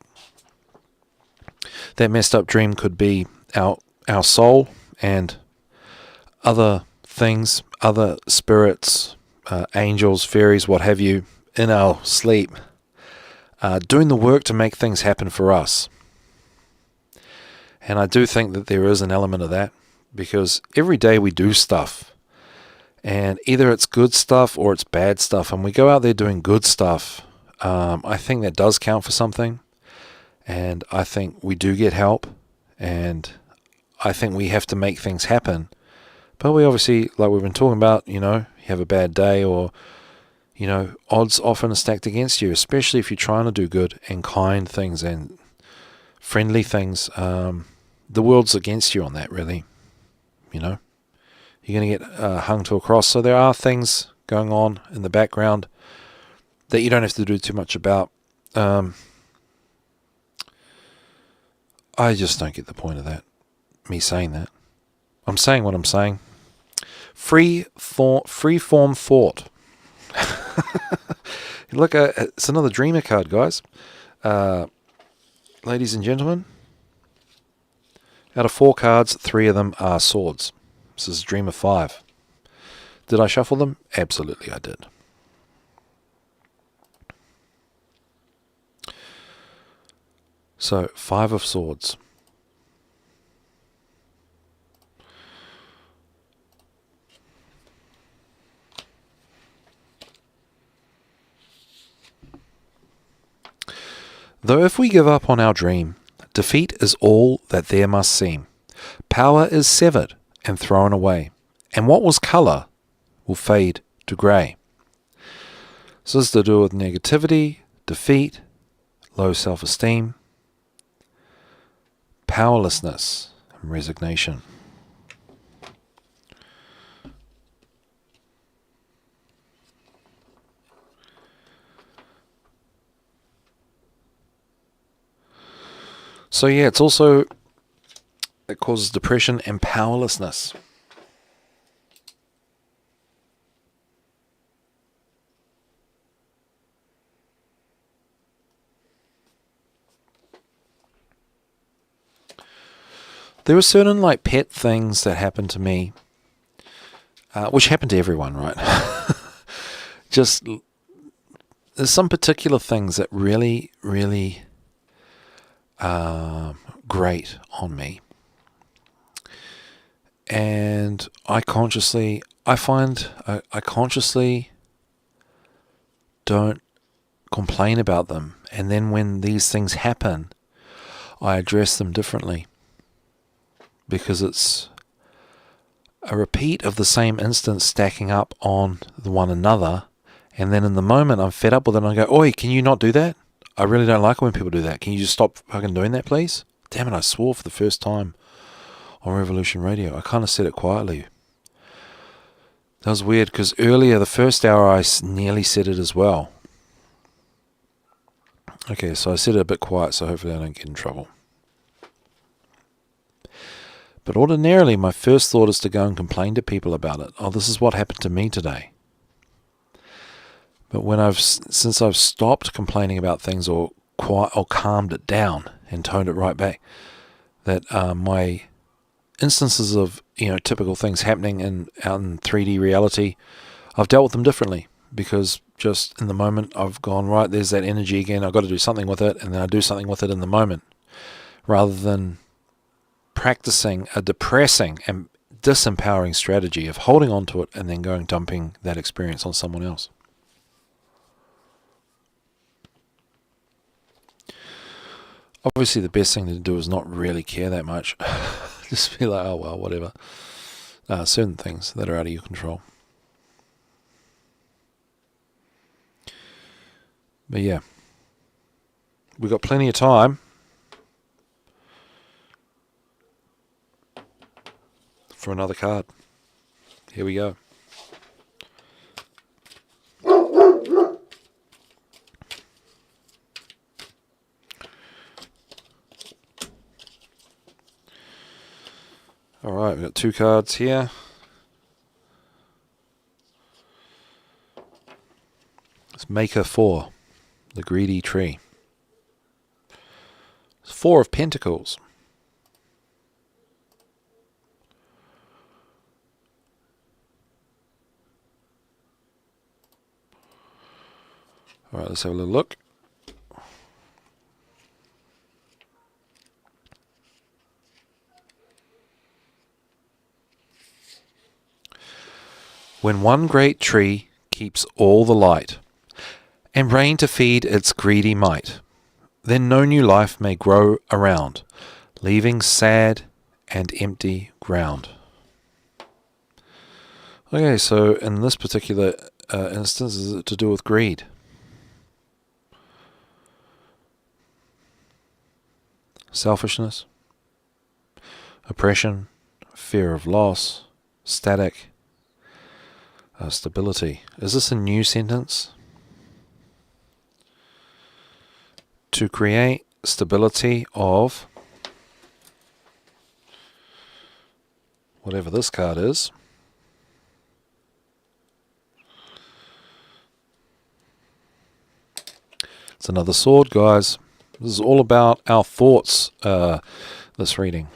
that messed up dream could be our soul and other things, other spirits, angels, fairies, what have you, in our sleep, doing the work to make things happen for us. And I do think that there is an element of that, because every day we do stuff, and either it's good stuff or it's bad stuff, and we go out there doing good stuff. I think that does count for something, and I think we do get help, and I think we have to make things happen. But we obviously, like we've been talking about, you have a bad day, or, odds often are stacked against you, especially if you're trying to do good and kind things and friendly things. The world's against you on that, really. You're going to get hung to a cross. So there are things going on in the background that you don't have to do too much about. I just don't get the point of that, me saying that. I'm saying what I'm saying. Free form thought. Look, it's another dreamer card, guys. Ladies and gentlemen, out of 4 cards, 3 of them are swords. This is Dreamer 5. Did I shuffle them? Absolutely I did. So, 5 of swords. Though if we give up on our dream, defeat is all that there must seem. Power is severed and thrown away, and what was colour will fade to grey. So this is to do with negativity, defeat, low self-esteem, powerlessness, and resignation. So yeah, it causes depression and powerlessness. There are certain pet things that happen to me, which happen to everyone, right? Just there's some particular things that really, really grate on me, and I consciously don't complain about them, and then when these things happen, I address them differently, because it's a repeat of the same instance stacking up on one another, and then in the moment I'm fed up with it and I go, "Oi, can you not do that? I really don't like it when people do that. Can you just stop fucking doing that, please?" Damn it, I swore for the first time on Revolution Radio. I kind of said it quietly. That was weird, because earlier, the first hour, I nearly said it as well. Okay, so I said it a bit quiet, so hopefully I don't get in trouble. But ordinarily, my first thought is to go and complain to people about it. Oh, this is what happened to me today. But since I've stopped complaining about things, or calmed it down and toned it right back, that my instances of typical things happening out in 3D reality, I've dealt with them differently, because just in the moment I've gone, right, there's that energy again, I've got to do something with it, and then I do something with it in the moment, rather than practicing a depressing and disempowering strategy of holding on to it and then going dumping that experience on someone else. Obviously, the best thing to do is not really care that much. Just be like, oh, well, whatever. Certain things that are out of your control. But yeah, we've got plenty of time for another card. Here we go. Alright, we've got 2 cards here. It's Maker 4. The greedy tree. 4 of Pentacles. Alright, let's have a little look. When one great tree keeps all the light, and rain to feed its greedy might, then no new life may grow around, leaving sad and empty ground. Okay, so in this particular instance, is it to do with greed? Selfishness, oppression, fear of loss, static, stability. Is this a new sentence? To create stability of whatever this card is. It's another sword, guys. This is all about our thoughts, this reading.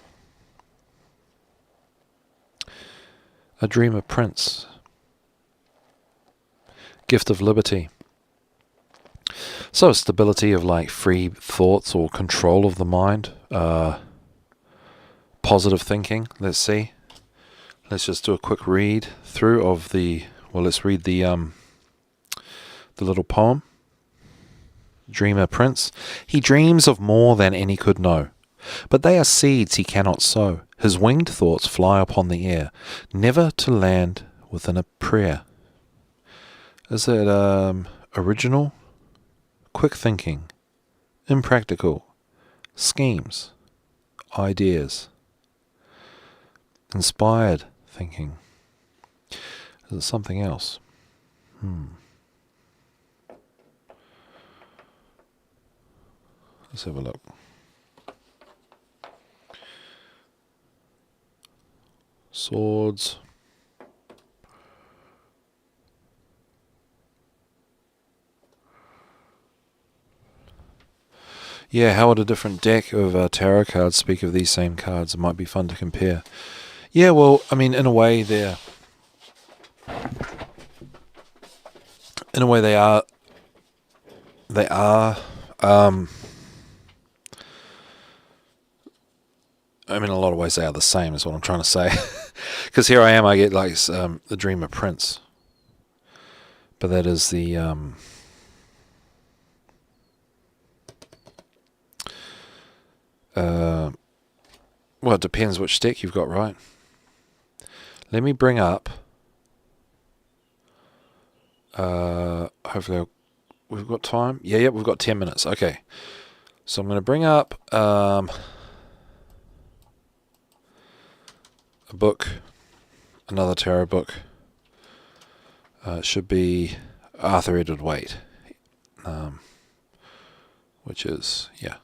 A dreamer prince. Gift of liberty. So stability of like free thoughts or control of the mind. Positive thinking. Let's see. Let's just do a quick read through of the, well, let's read the little poem. Dreamer prince. He dreams of more than any could know, but they are seeds he cannot sow. His winged thoughts fly upon the air, never to land within a prayer. Is it original? Quick thinking, impractical, schemes, ideas, inspired thinking. Is it something else? Let's have a look. Swords. Yeah, how would a different deck of tarot cards speak of these same cards? It might be fun to compare. Yeah, well, I mean, in a way, they are. I mean, in a lot of ways, they are the same. Is what I'm trying to say. Because here I am, I get like the Dreamer Prince, but that is the well, it depends which deck you've got, right? Let me bring up. Hopefully, we've got time. Yeah, we've got 10 minutes. Okay, so I'm going to bring up a book, another tarot book. It should be Arthur Edward Waite, which is, yeah,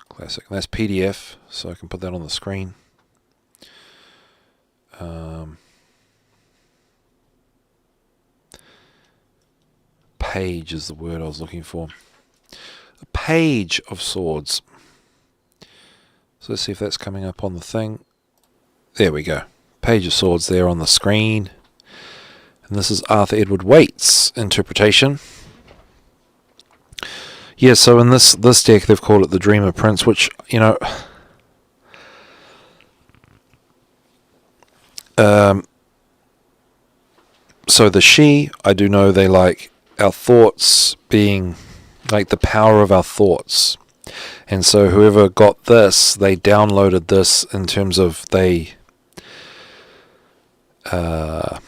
classic. And that's PDF, so I can put that on the screen. Page is the word I was looking for. A Page of Swords. So let's see if that's coming up on the thing. There we go. Page of Swords there on the screen. And this is Arthur Edward Waite's interpretation. Yeah, so in this deck they've called it the Dreamer Prince, which, you know, so the she, I do know they like our thoughts being like the power of our thoughts. And so whoever got this, they downloaded this in terms of they, what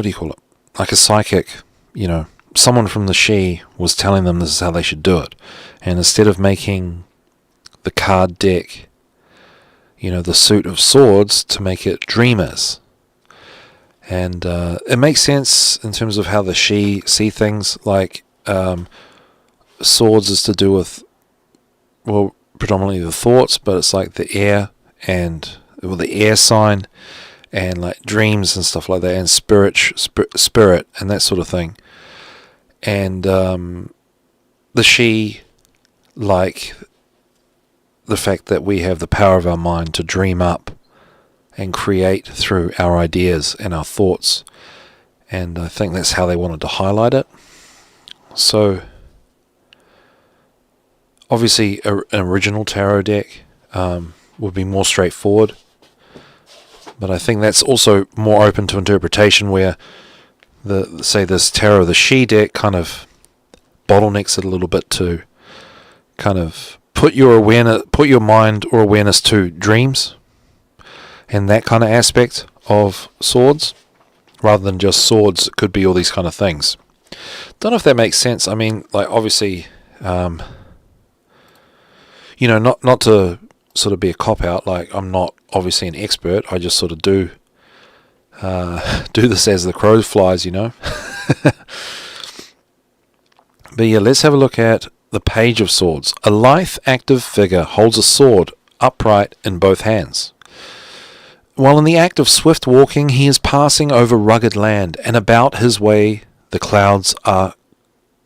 do you call it? Like a psychic, you know, someone from the she was telling them this is how they should do it. And instead of making the card deck, you know, the suit of swords, to make it dreamers. And it makes sense in terms of how the she see things. Like swords is to do with, well, predominantly the thoughts, but it's like the air and, well, the air sign, and like dreams and stuff like that, and spirit and that sort of thing. And the she like the fact that we have the power of our mind to dream up and create through our ideas and our thoughts. And I think that's how they wanted to highlight it. So, obviously, an original tarot deck would be more straightforward. But I think that's also more open to interpretation, where say this tarot, the she deck, kind of bottlenecks it a little bit to kind of put your mind or awareness to dreams and that kind of aspect of swords, rather than just swords. It could be all these kind of things. Don't know if that makes sense. I mean, like, obviously, not to sort of be a cop out. Like, I'm not obviously an expert. I just sort of do this as the crow flies, But yeah, let's have a look at the Page of Swords. A lithe, active figure holds a sword upright in both hands. While in the act of swift walking, he is passing over rugged land, and about his way the clouds are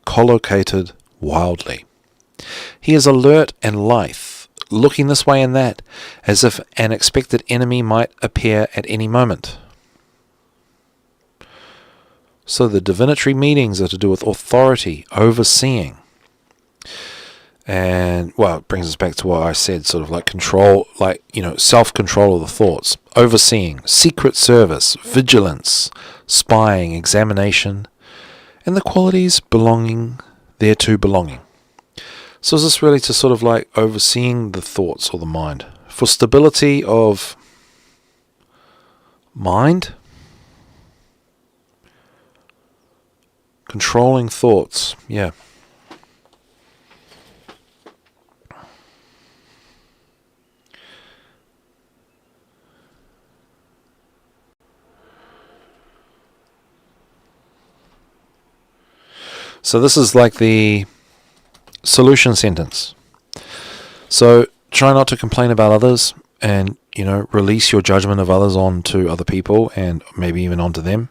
collocated wildly. He is alert and lithe, looking this way and that, as if an expected enemy might appear at any moment. So the divinatory meanings are to do with authority, overseeing. And, well, it brings us back to what I said, sort of like control, like, self-control of the thoughts. Overseeing, secret service, vigilance, spying, examination, and the qualities belonging. So is this really to sort of like overseeing the thoughts or the mind? For stability of mind? Controlling thoughts, yeah. So this is like the solution sentence. So try not to complain about others, and release your judgment of others onto other people, and maybe even onto them.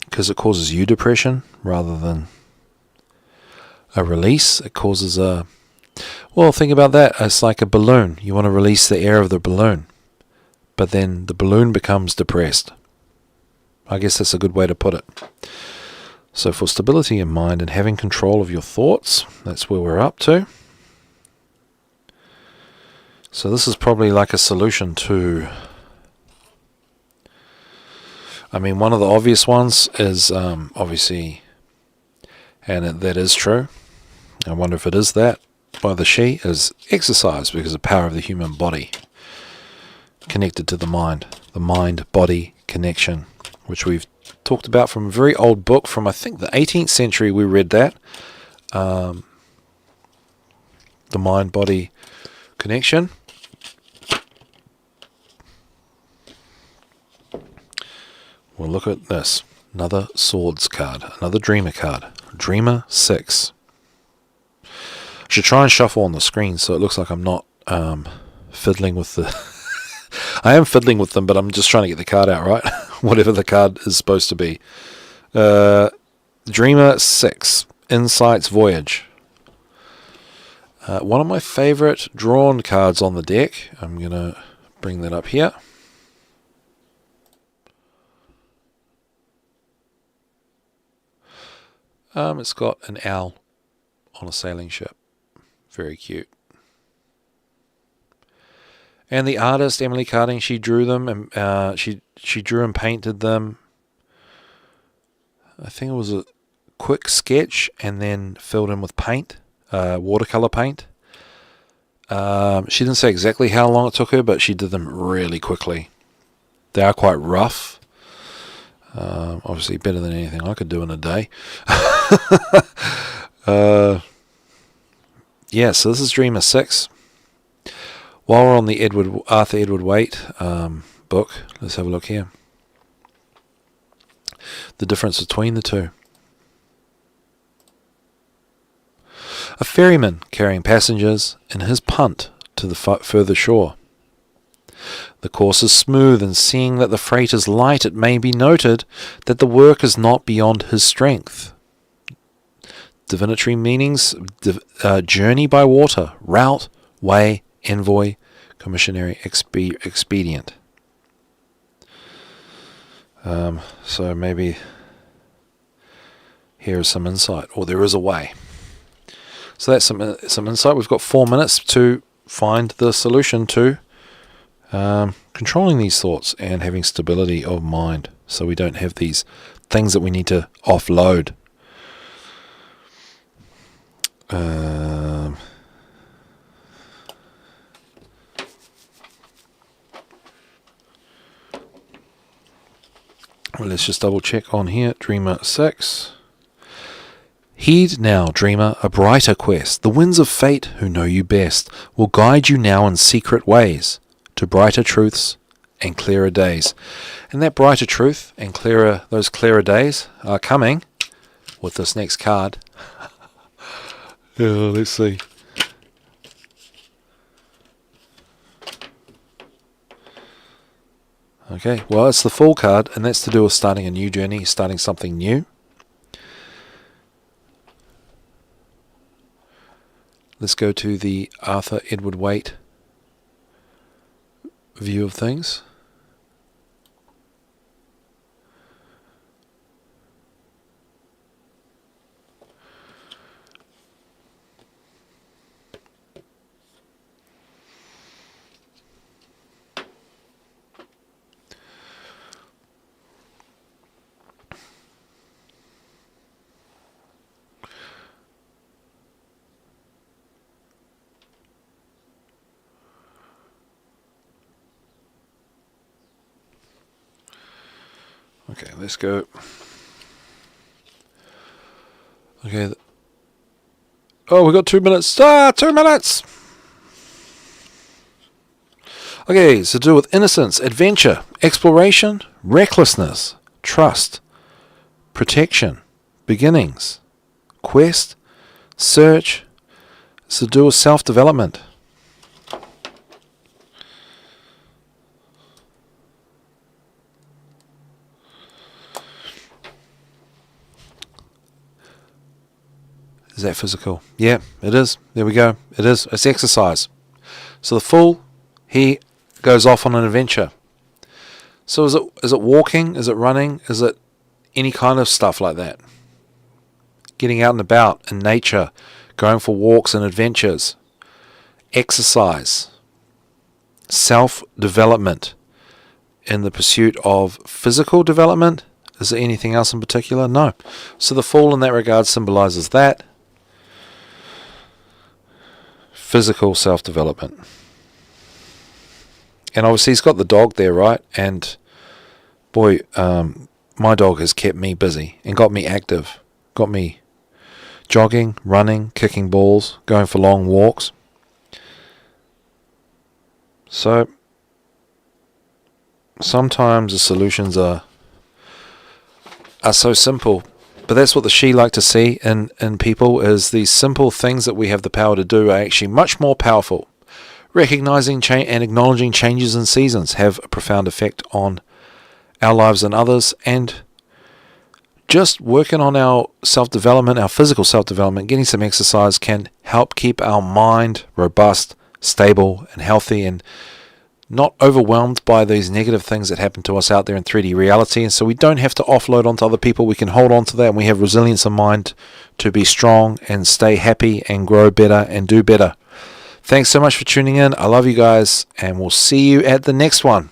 Because it causes you depression rather than a release. It causes think about that. It's like a balloon. You want to release the air of the balloon, but then the balloon becomes depressed. I guess that's a good way to put it. So for stability in mind and having control of your thoughts, that's where we're up to. So this is probably like a solution to... one of the obvious ones is obviously, and that is true, I wonder if it is that, by the she, is exercise, because of the power of the human body connected to the mind-body connection, which we've talked about from a very old book from, I think, the 18th century. We read that, the mind-body connection. We'll look at this. Another swords card. Another dreamer card. Dreamer 6. I should try and shuffle on the screen so it looks like I'm not fiddling with the... I am fiddling with them, but I'm just trying to get the card out, right? Whatever the card is supposed to be. Dreamer 6. Insight's Voyage. One of my favorite drawn cards on the deck. I'm going to bring that up here. It's got an owl on a sailing ship. Very cute. And the artist, Emily Carding, she drew them, and she drew and painted them. I think it was a quick sketch and then filled in with paint, watercolor paint. She didn't say exactly how long it took her, but she did them really quickly. They are quite rough. Obviously better than anything I could do in a day. So this is Dreamer 6. While we're on the Arthur Edward Waite book, let's have a look here. The difference between the two. A ferryman carrying passengers in his punt to the further shore. The course is smooth, and seeing that the freight is light, it may be noted that the work is not beyond his strength. divinatory meanings, journey by water, route, way, envoy, commissionary, expedient. So maybe here is some insight, or there is a way. So that's some insight. We've got 4 minutes to find the solution to controlling these thoughts and having stability of mind, so we don't have these things that we need to offload. Well, let's just double check on here. Dreamer 6. Heed now, dreamer, a brighter quest. The winds of fate, who know you best, will guide you now in secret ways to brighter truths and clearer days. And that brighter truth and those clearer days are coming with this next card. Let's see. Okay, well, it's the Fool card, and that's to do with starting a new journey, starting something new. Let's go to the Arthur Edward Waite view of things. Okay, let's go. Okay. Oh, we got 2 minutes. 2 minutes! Okay, it's to do with innocence, adventure, exploration, recklessness, trust, protection, beginnings, quest, search. It's to do with self-development. Is that physical? Yeah, it is. There we go. It is. It's exercise. So the Fool, he goes off on an adventure. So is it walking? Is it running? Is it any kind of stuff like that? Getting out and about in nature, going for walks and adventures, exercise, self-development in the pursuit of physical development. Is there anything else in particular? No. So the Fool in that regard symbolizes that. Physical self-development. And obviously he's got the dog there, right? And boy, my dog has kept me busy and got me active. Got me jogging, running, kicking balls, going for long walks. So sometimes the solutions are so simple. But that's what the she like to see in people, is these simple things that we have the power to do are actually much more powerful. Recognizing and acknowledging changes in seasons have a profound effect on our lives and others, and just working on our self-development, our physical self-development, getting some exercise can help keep our mind robust, stable, and healthy, and not overwhelmed by these negative things that happen to us out there in 3D reality. And so we don't have to offload onto other people. We can hold on to that, and we have resilience of mind to be strong and stay happy and grow better and do better. Thanks so much for tuning in. I love you guys, and we'll see you at the next one.